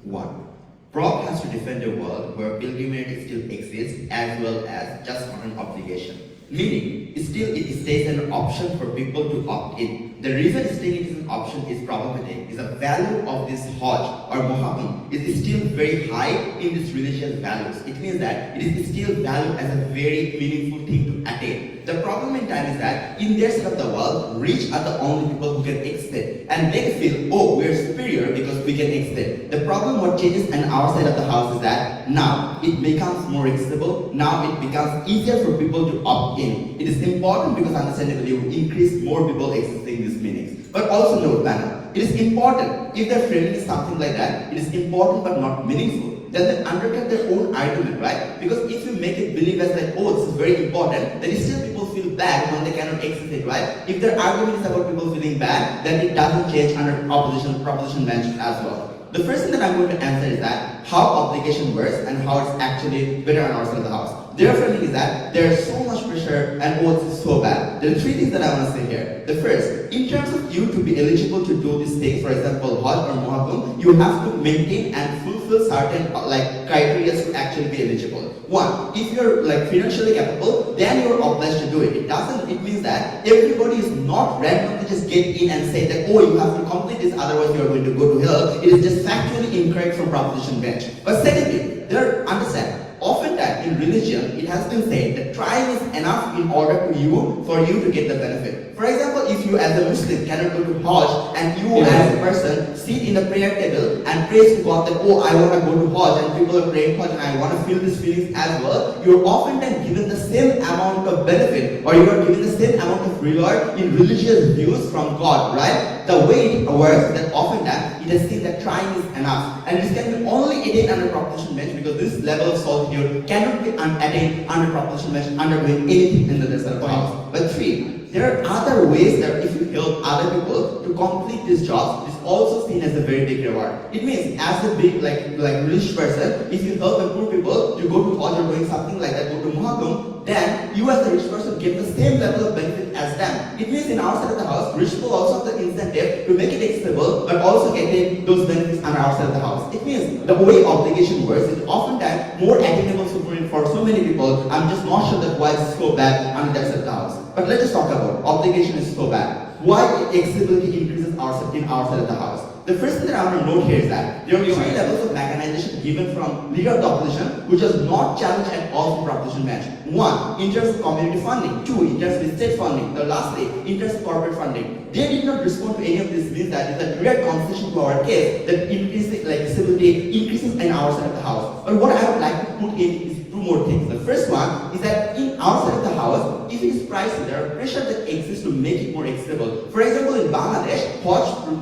1. Prop has to defend a world where pilgrimage still exists as well as just on an obligation. Meaning, it stays an option for people to opt in. The reason staying it is an option is problematic. Is the value of this Hajj or Muharram is still very high in this religious values. It means that it is still valued as a very meaningful thing to attain. The problem in time is that in their side of the world, rich are the only people who can extend, and they feel, oh, we're superior because we can extend. The problem what changes on our side of the house is that now it becomes more accessible. Now it becomes easier for people to opt in. It is important because understandably it will increase more people accessing these meanings. But also note, panel, it is important. If they're framing something like that, it is important but not meaningful. Then they undercut their own argument, right? Because if you make it believe as like, oh, this is very important, then still people feel bad when they cannot access it, right? If their argument is about people feeling bad, then it doesn't change under proposition mentioned as well. The first thing that I'm going to answer is that how obligation works and how it's actually better on our side of the house. Their framing is that there's so much pressure and oh, it's so bad. There are 3 things that I want to say here. The first, in terms of you to be eligible to do these things, for example, Hajj or Muharram, you have to maintain and fulfill certain criteria to actually be eligible. 1, if you're financially capable, then you're obliged to do it. It means that everybody is not randomly just get in and say that, oh, you have to complete this, otherwise you're going to go to hell. It is just factually incorrect from proposition bench. But secondly, understand, oftentimes in religion, it has been said that trying is enough in order for you to get the benefit. For example, if you as a Muslim cannot go to Hajj and you as a person sit in the prayer table and praise to God that, oh, I want to go to Hajj and people are praying Hajj and I want to feel these feelings as well, you're oftentimes given the same amount of benefit or you are given the same amount of reward in religious views from God, right? The way it works that oftentimes it is seen that trying is enough, and this can be only attained under proposition bench because this level of solitude cannot be attained under proposition bench undergoing anything in the rest of the house. But 3, there are other ways that if you help other people to complete these jobs, it is also seen as a very big reward. It means as a big like rich person, if you help the poor people, you go to college or doing something like that, go to Muhagum, then you as a rich person get the same level of benefit as them. It means in our side of the house, rich people also have the incentive to make it accessible, but also getting those benefits on our side of the house. It means the way obligation works is oftentimes more attainable for so many people. I'm just not sure that why it's so bad on that side of the house. But let's just talk about obligation is so bad. Why accessibility increases in our side of the house? The first thing that I want to note here is that there are three levels of mechanization given from leader of the opposition, which was not challenged at all from proposition match. One, in terms of community funding. Two, in terms of state funding. The lastly, in terms of corporate funding. They did not respond to any of this. Means that is a direct concession to our case that increases like accessibility increases in our side of the house. But what I would like to put in is two more things. The first one is that in our side of the house, if it is pricey, there are pressure that exists to make it more accessible. For example, in Bangladesh,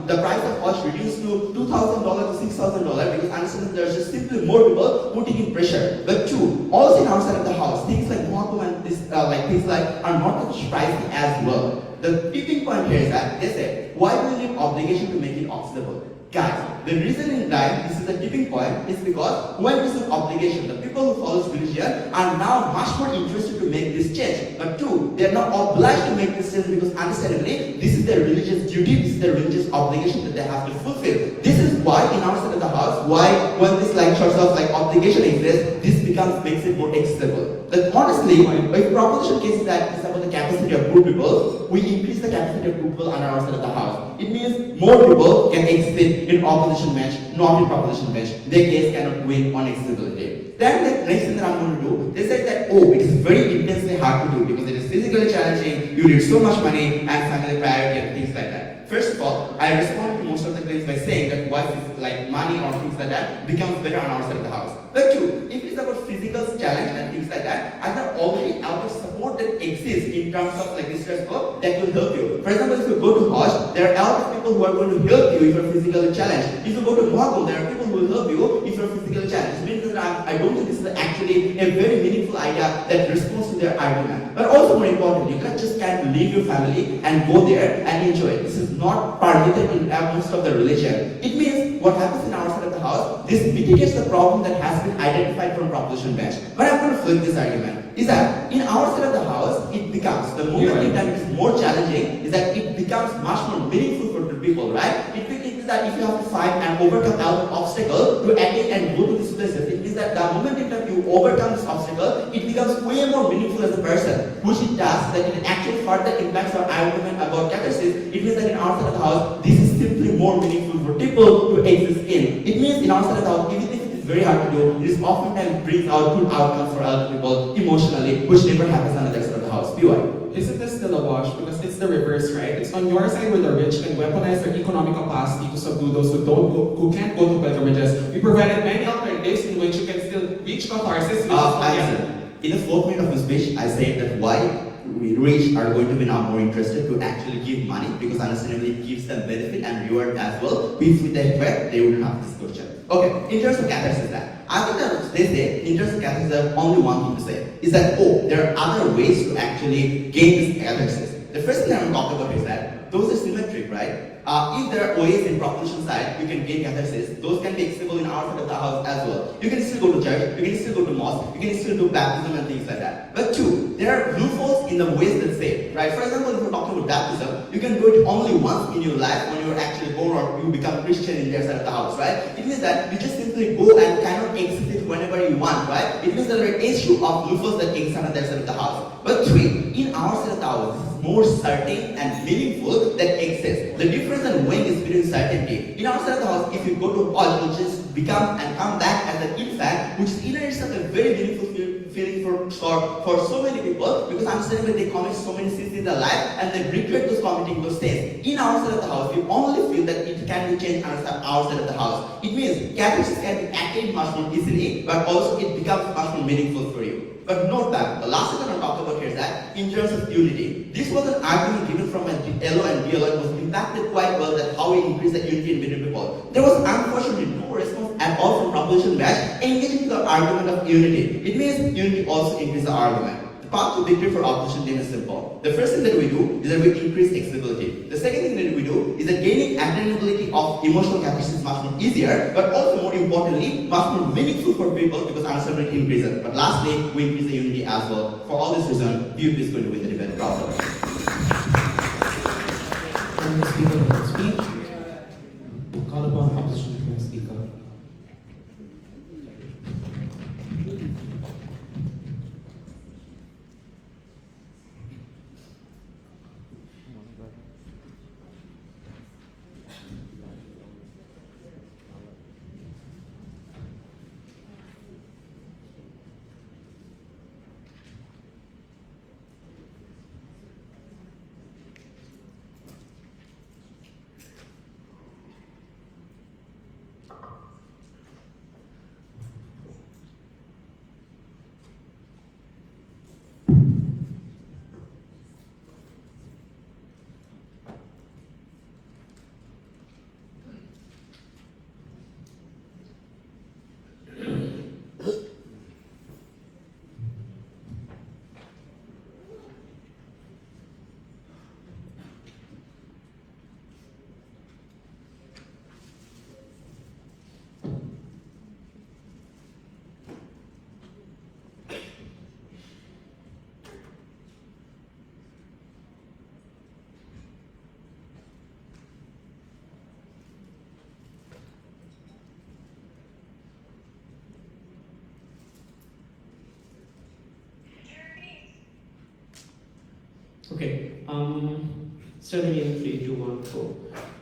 the price of Hajj reduced to $2,000 to $6,000 because understand there's just simply more people putting in pressure. But two, also in our side of the house, things like Muhakum and this things like are not that pricey as well. The tipping point here is that they say, why do we need obligation to make it accessible? Guys, the reason in life this is a tipping point is because when this is an obligation, the people who follow religion are now much more interested to make this change. But two, they are not obliged to make this change because understandably, this is their religious duty, this is their religious obligation that they have to fulfill. This is why in our side of the house, why when this sorts of obligation exists, this makes it more accessible. That honestly, if proposition case is that it's about the capacity of poor people, we increase the capacity of poor people on our side of the house. It means more people can exist in opposition match, not in proposition match. Their case cannot win on accessibility. Then the next thing that I'm going to do, they said that it is very intensely hard to do because it is physically challenging, you need so much money and family priority and things like that. First of all, I respond to most of the claims by saying that why money or things like that becomes better on our side of the house. But two, if it's about physical challenge and things like that, I have already out of support that exists in terms of this transport that will help you. For example, if you go to Hajj, there are a lot of people who are going to help you if you're physically challenged. If you go to Muhakum, there are people who will help you if you're physically challenged. It means that I don't think this is actually a very meaningful idea that responds to their argument. But also more importantly, you can't leave your family and go there and enjoy it. This is not permitted in most of the religion. It means what happens in our side of the house, this mitigates the problem that has been identified from proposition bench. But I'm going to flip this argument. Is that in our side of the house, it becomes, the moment in time it is more challenging, is that it becomes much more meaningful for the people, right? It means that if you have to fight and overcome an obstacle to attain and go to these places, it means that the moment in time you overcome this obstacle, it becomes way more meaningful as a person, which it does, that it actually further impacts our argument about catharsis. It means that in our side of the house, this is simply more meaningful for people to exist in. It means in our side of the house, even if it is very hard to do, it is oftentimes brings out good outcomes for other people emotionally, which never happens on the other side of the house. PY. Isn't this still a wash? Because it's the reverse, right? It's on your side where the rich can weaponize their economic capacity to subdue those who can't go to pilgrimages. We provided many alternatives in which you can still reach catharsis. In the fourth minute of the speech, I said that why we rich are going to be now more interested to actually give money because understandably it gives them benefit and reward as well. If with the effect, they wouldn't have this question. Okay, in terms of catharsis, I think that they say in terms of catharsis, there's only one thing to say is that there are other ways to actually gain this catharsis. The first thing I'm going to talk about is that those are symmetric, right? If there are ways in proposition side, you can gain catharsis. Those can be accessible in our side of the house as well. You can still go to church, you can still go to mosque, you can still do baptism and things like that. But two, there are loopholes in the ways that say, right? For example, if we're talking about baptism, you can do it only once in your life when you're actually born or you become Christian in their side of the house, right? It means that you just simply go and cannot exit it whenever you want, right? It means that there are issue of loopholes that exist on their side of the house. But three, in our side of the house, this is more certain and meaningful that exists. The difference in weighing is between certainty. In our side of the house, if you go to Hajj, you just become and come back as an infant, which is in itself a very meaningful feeling for so many people because understandably they commit so many sins in their life and they regret those committing those sins. In our side of the house, we only feel that it can be changed on our side of the house. It means catharsis can be attained much more easily, but also it becomes much more meaningful for you. But note that the last thing I'm going to talk about here is that in terms of unity, this was an argument given from a LO and DLO. It was impacted quite well that how we increase the unity in between people. There was unfortunately no response at all from proposition match engaging the argument of unity. It means unity also increases the argument. path to victory for opposition team is simple. The first thing that we do is that we increase accessibility. The second thing that we do is that gaining attainability of emotional capacity is much more easier, but also more importantly, much more meaningful for people because understandability increases. But lastly, we increase the unity as well. For all this reason, VUP is going to win the debate problem. And the speaker will speak. Call upon opposition to speaker. Okay, starting in 3, 2, 1, 4.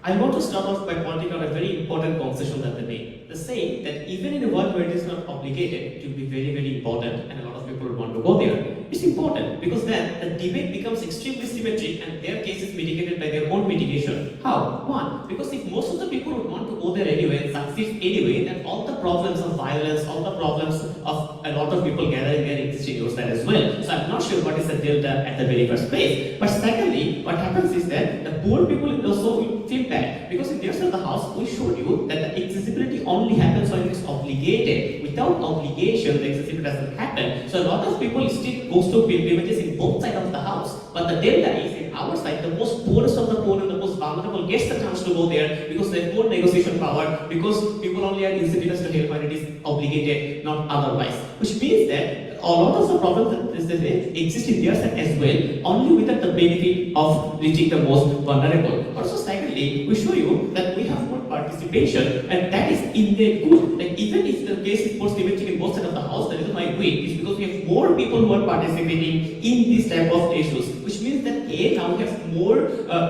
I want to start off by pointing out a very important concession that they made. They're saying that even in a world where it is not obligated to be very, very important and a lot of people want to go there, it's important because then the debate becomes extremely symmetric and their case is mitigated by their own mitigation. How? One, because if most of the people would want to go there anyway and succeed anyway, then all the problems of violence, all the problems of a lot of people gathering there exist in your side as well. So I'm not sure what is the delta at the very first place. But secondly, what happens is that the poor people in also will feel bad because in their side of the house, we showed you that the accessibility only happens when it is obligated. Without obligation, the accessibility doesn't happen. So a lot of people still goes to pilgrimages in both sides of the house. But the delta is in our side, the most poorest of the poor and the most vulnerable gets the chance to go there because they have more negotiation power, because people only are incentivized to help when it is obligated, not otherwise. Which means that a lot of the problems that exist in their side as well, only without the benefit of reaching the most vulnerable. Also, secondly, we show you that we have more participation, and that is indeed good. Like even if the case is more symmetric in both sides of the house, the reason why we win is because we have more people who are participating in this type of issues, which means that now we have more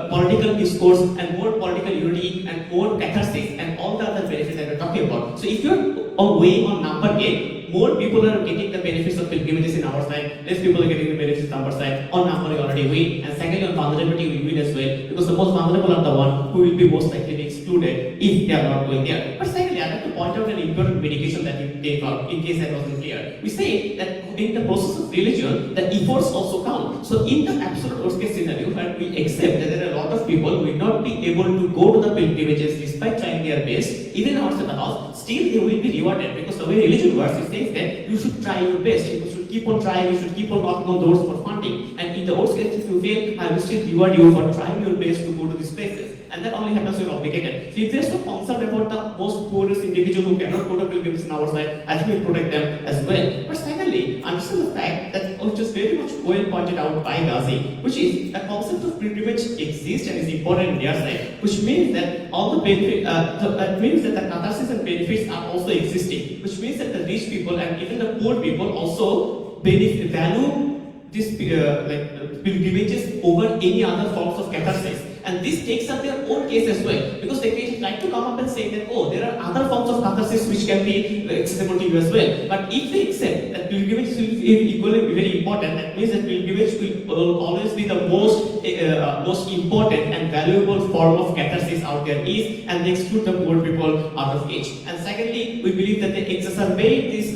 political discourse and more political unity and more catharsis and all the other benefits that we're talking about. So if you're weighing on number game, more people are getting the benefits of pilgrimages in our side, less people are getting the benefits on our side. On number we already win, and secondly on vulnerability we win as well, because the most vulnerable are the one who will be most likely to be excluded if they are not going there. But secondly, I'd like to point out an important medication that we take out in case I wasn't clear. We say that in the process of religion, the efforts also count. So in the absolute worst case scenario, where we accept that there are a lot of people who will not be able to go to the pilgrimages despite trying their best, even outside the house, still they will be rewarded, because the way religion works is saying that you should try your best, you should keep on trying, you should keep on knocking on doors for funding, and in the worst case if you fail, I will still reward you for trying your best to go to these places. And that only happens when you're obligated. So if there's no concern about the most poorest individual who cannot go to pilgrimages in our side, I think we protect them as well. But secondly, understand the fact that, which is very much well pointed out by Ghazi, which is the concept of pilgrimage exists and is important in their side, which means that all the benefit, that means that the catharsis and benefits are also existing, which means that the rich people and even the poor people also value this pilgrimages over any other forms of catharsis. And this takes up their own case as well, because they can try to come up and say that, oh, there are other forms of catharsis which can be accessible to you as well. But if they accept that pilgrimage will be equally very important, that means that pilgrimage will always be the most important and valuable form of catharsis out there is, and they exclude the poor people out of it. And secondly, we believe that they exacerbate this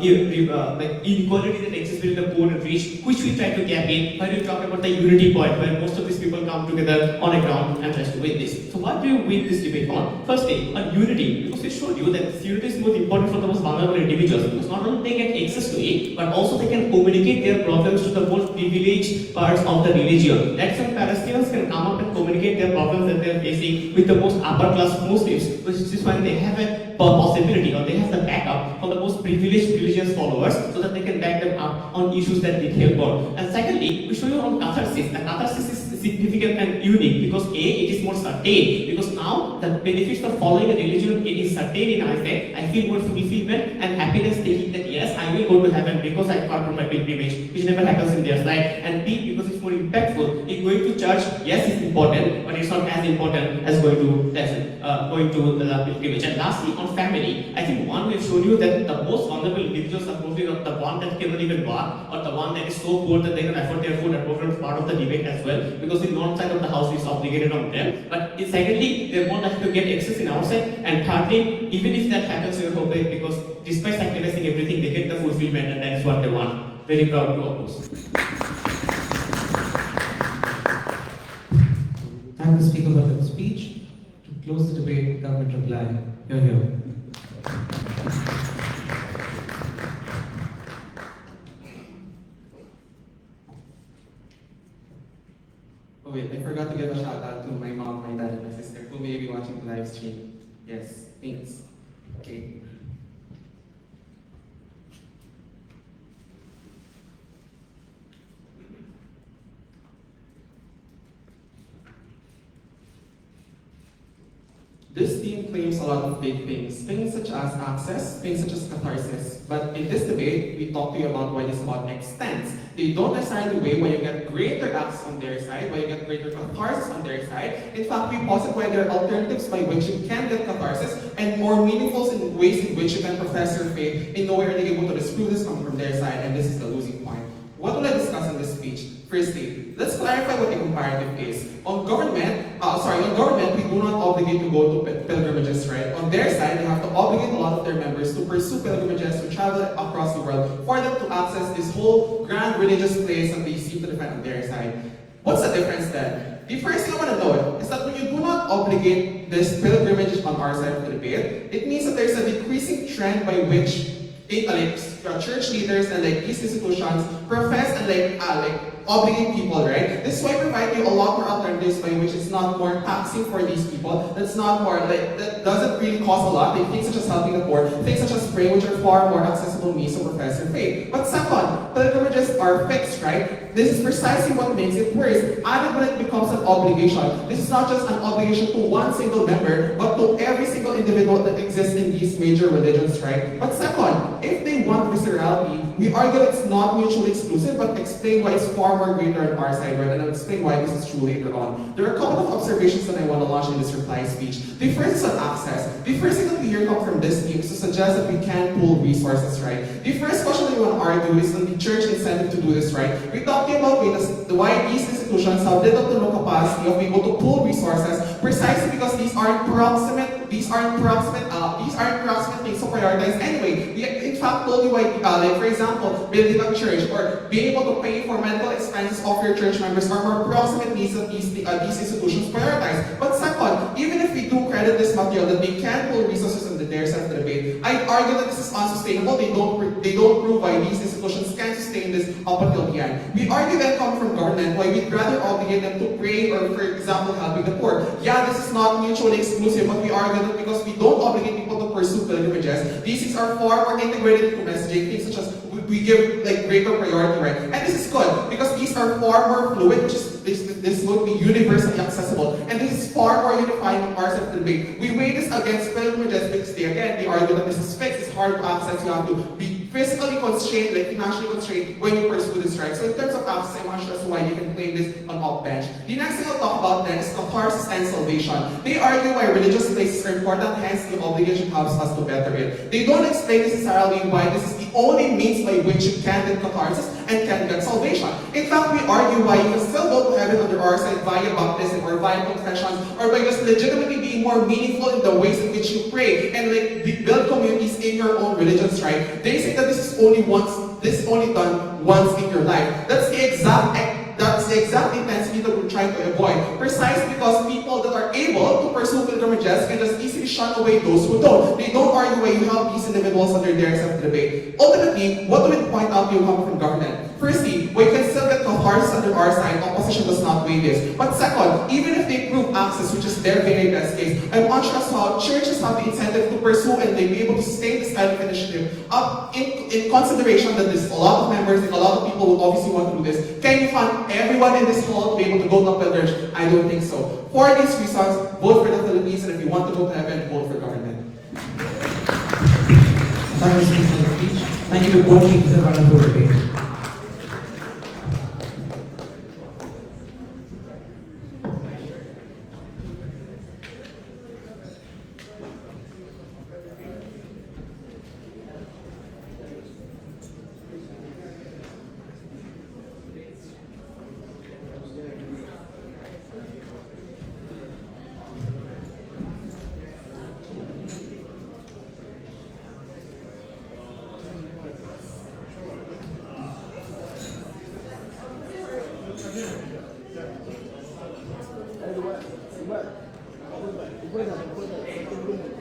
inequality that exists between the poor and rich, which we try to gap in when we talk about the unity point, where most of these people come together on a ground and tries to win this. So what do you win this debate on? Firstly, on unity, because we showed you that unity is most important for the most vulnerable vulnerable individuals, because not only they get access to it, but also they can communicate their problems to the most privileged parts of the religion. That's when Palestinians can come up and communicate their problems that they are facing with the most upper class Muslims, which is when they have a possibility, or they have the backup from the most privileged religious followers, so that they can back them up on issues that they help on. And secondly, we show you on catharsis. The catharsis is significant and unique because A, it is more certain, because now the benefits of following a religion, it is certain in our faith. I feel more fulfillment and happiness thinking that yes, I will go to heaven because I fought from my pilgrimage, which never happens in their life. And B, because it's more impactful. In going to church, yes, it's important, but it's not as important as going to the pilgrimage. And lastly, on family, I think one we've shown you that the most vulnerable individuals are probably not the one that cannot even walk, or the one that is so poor that they can afford their food, and program part of the debate as well, because the north side of the house is obligated on them. But secondly, they're more likely to get access in our side. And thirdly, even if that happens, we're hoping, because despite sacrificing everything, they get the fulfillment, and that is what they want. Very proud to oppose. Thank the speaker for the speech. To close the debate, government reply. Here. Oh wait, I forgot to give a shout out to my mom, my dad, and my sister who may be watching the live stream. Yes, thanks. Okay. This team claims a lot of big things such as access, things such as catharsis. But in this debate, we talk to you about what is about extents. They don't necessarily weigh why you get greater access on their side, why you get greater catharsis on their side. In fact, we posit why there are alternatives by which you can get catharsis and more meaningful in ways in which you can profess your faith in no way are they able to disprove this coming from their side, and this is the losing point. What will I discuss in this speech? Firstly, let's clarify what a comparative is. On government, we do not obligate to go to pilgrimages, right? On their side, they have to obligate a lot of their members to pursue pilgrimages, to travel across the world, for them to access this whole grand religious place that they seem to defend on their side. What's the difference then? The first thing I want to know is that when you do not obligate this pilgrimage on our side of the debate, it means that there's a decreasing trend by which church leaders and these institutions profess and obligate people, right? This is why I provide you a lot more alternatives by which it's not more taxing for these people. That's not more that doesn't really cost a lot. Things such as helping the poor, things such as praying, which are far more accessible means to profess your faith. But second, pilgrimages are fixed, right? This is precisely what makes it worse. Added when it becomes an obligation. This is not just an obligation to one single member, but to every single individual that exists in these major religions, right? But second, if they want viscerality, we argue that it's not mutually exclusive, but explain why it's far more greater on our side, right? And I'll explain why this is true later on. There are a couple of observations that I want to launch in this reply speech. The first is on access. The first thing that we hear come from this team is to suggest that we can pool resources, right? The first question that we want to argue is on the church incentive to do this, right? We're talking about why these institutions have little to no capacity of being able to pool resources precisely because these aren't proximate things to prioritize anyway. We in fact told you why, for example, building a church or being able to pay for medical expenses of your church members are more proximate needs that these institutions prioritize. But second, even if we do credit this material that they can pull resources on their side of the debate, I'd argue that this is unsustainable. They don't prove why these institutions can sustain this up until the end. We argue that come from government why we'd rather obligate them to pray or, for example, helping the poor. Yeah, this is not mutually exclusive, but we argue that because we don't obligate people to pursue pilgrimages, these things are far more integrated into messaging, things such as we give greater priority, right? And this is good because these are far more fluid, which is this would be universally accessible, and this is far more unifying in our side of the debate. We weigh this against pilgrimages because they argue that this is fixed, it's hard to access, you have to be physically constrained, financially constrained when you pursue this, right? So in terms of access, I'm not sure that's why you can claim this on off bench. The next thing I'll talk about then is catharsis and salvation. They argue why religious places are important, hence the obligation helps us to better it. They don't explain necessarily why this is the only means by which you can get catharsis and can get salvation. In fact, we argue why you can still go to heaven under our side via baptism or via confessions or by just legitimately being more meaningful in the ways in which you pray and build communities in your own religions, right? They say that this is only done once in your life. That's the exact intensity that we're trying to avoid. Precisely because people that are able to pursue pilgrimages can just easily shun away those who don't. They don't argue why you have these individuals that are there except to debate. Ultimately, what do we point out to you coming from government? Firstly, we can still get catharsis under our side, opposition does not weigh this. But second, even if they prove access, which is their very best case, I'm unsure as to how churches have the incentive to pursue and they be able to sustain this kind of initiative up in consideration that there's a lot of members and a lot of people who obviously want to do this. Can you fund everyone in this hall to be able to go to pilgrimage? I don't think so. For these reasons, vote for the Philippines, and if you want to go to heaven, vote for government. Thank you to both teams for the wonderful debate. Igual.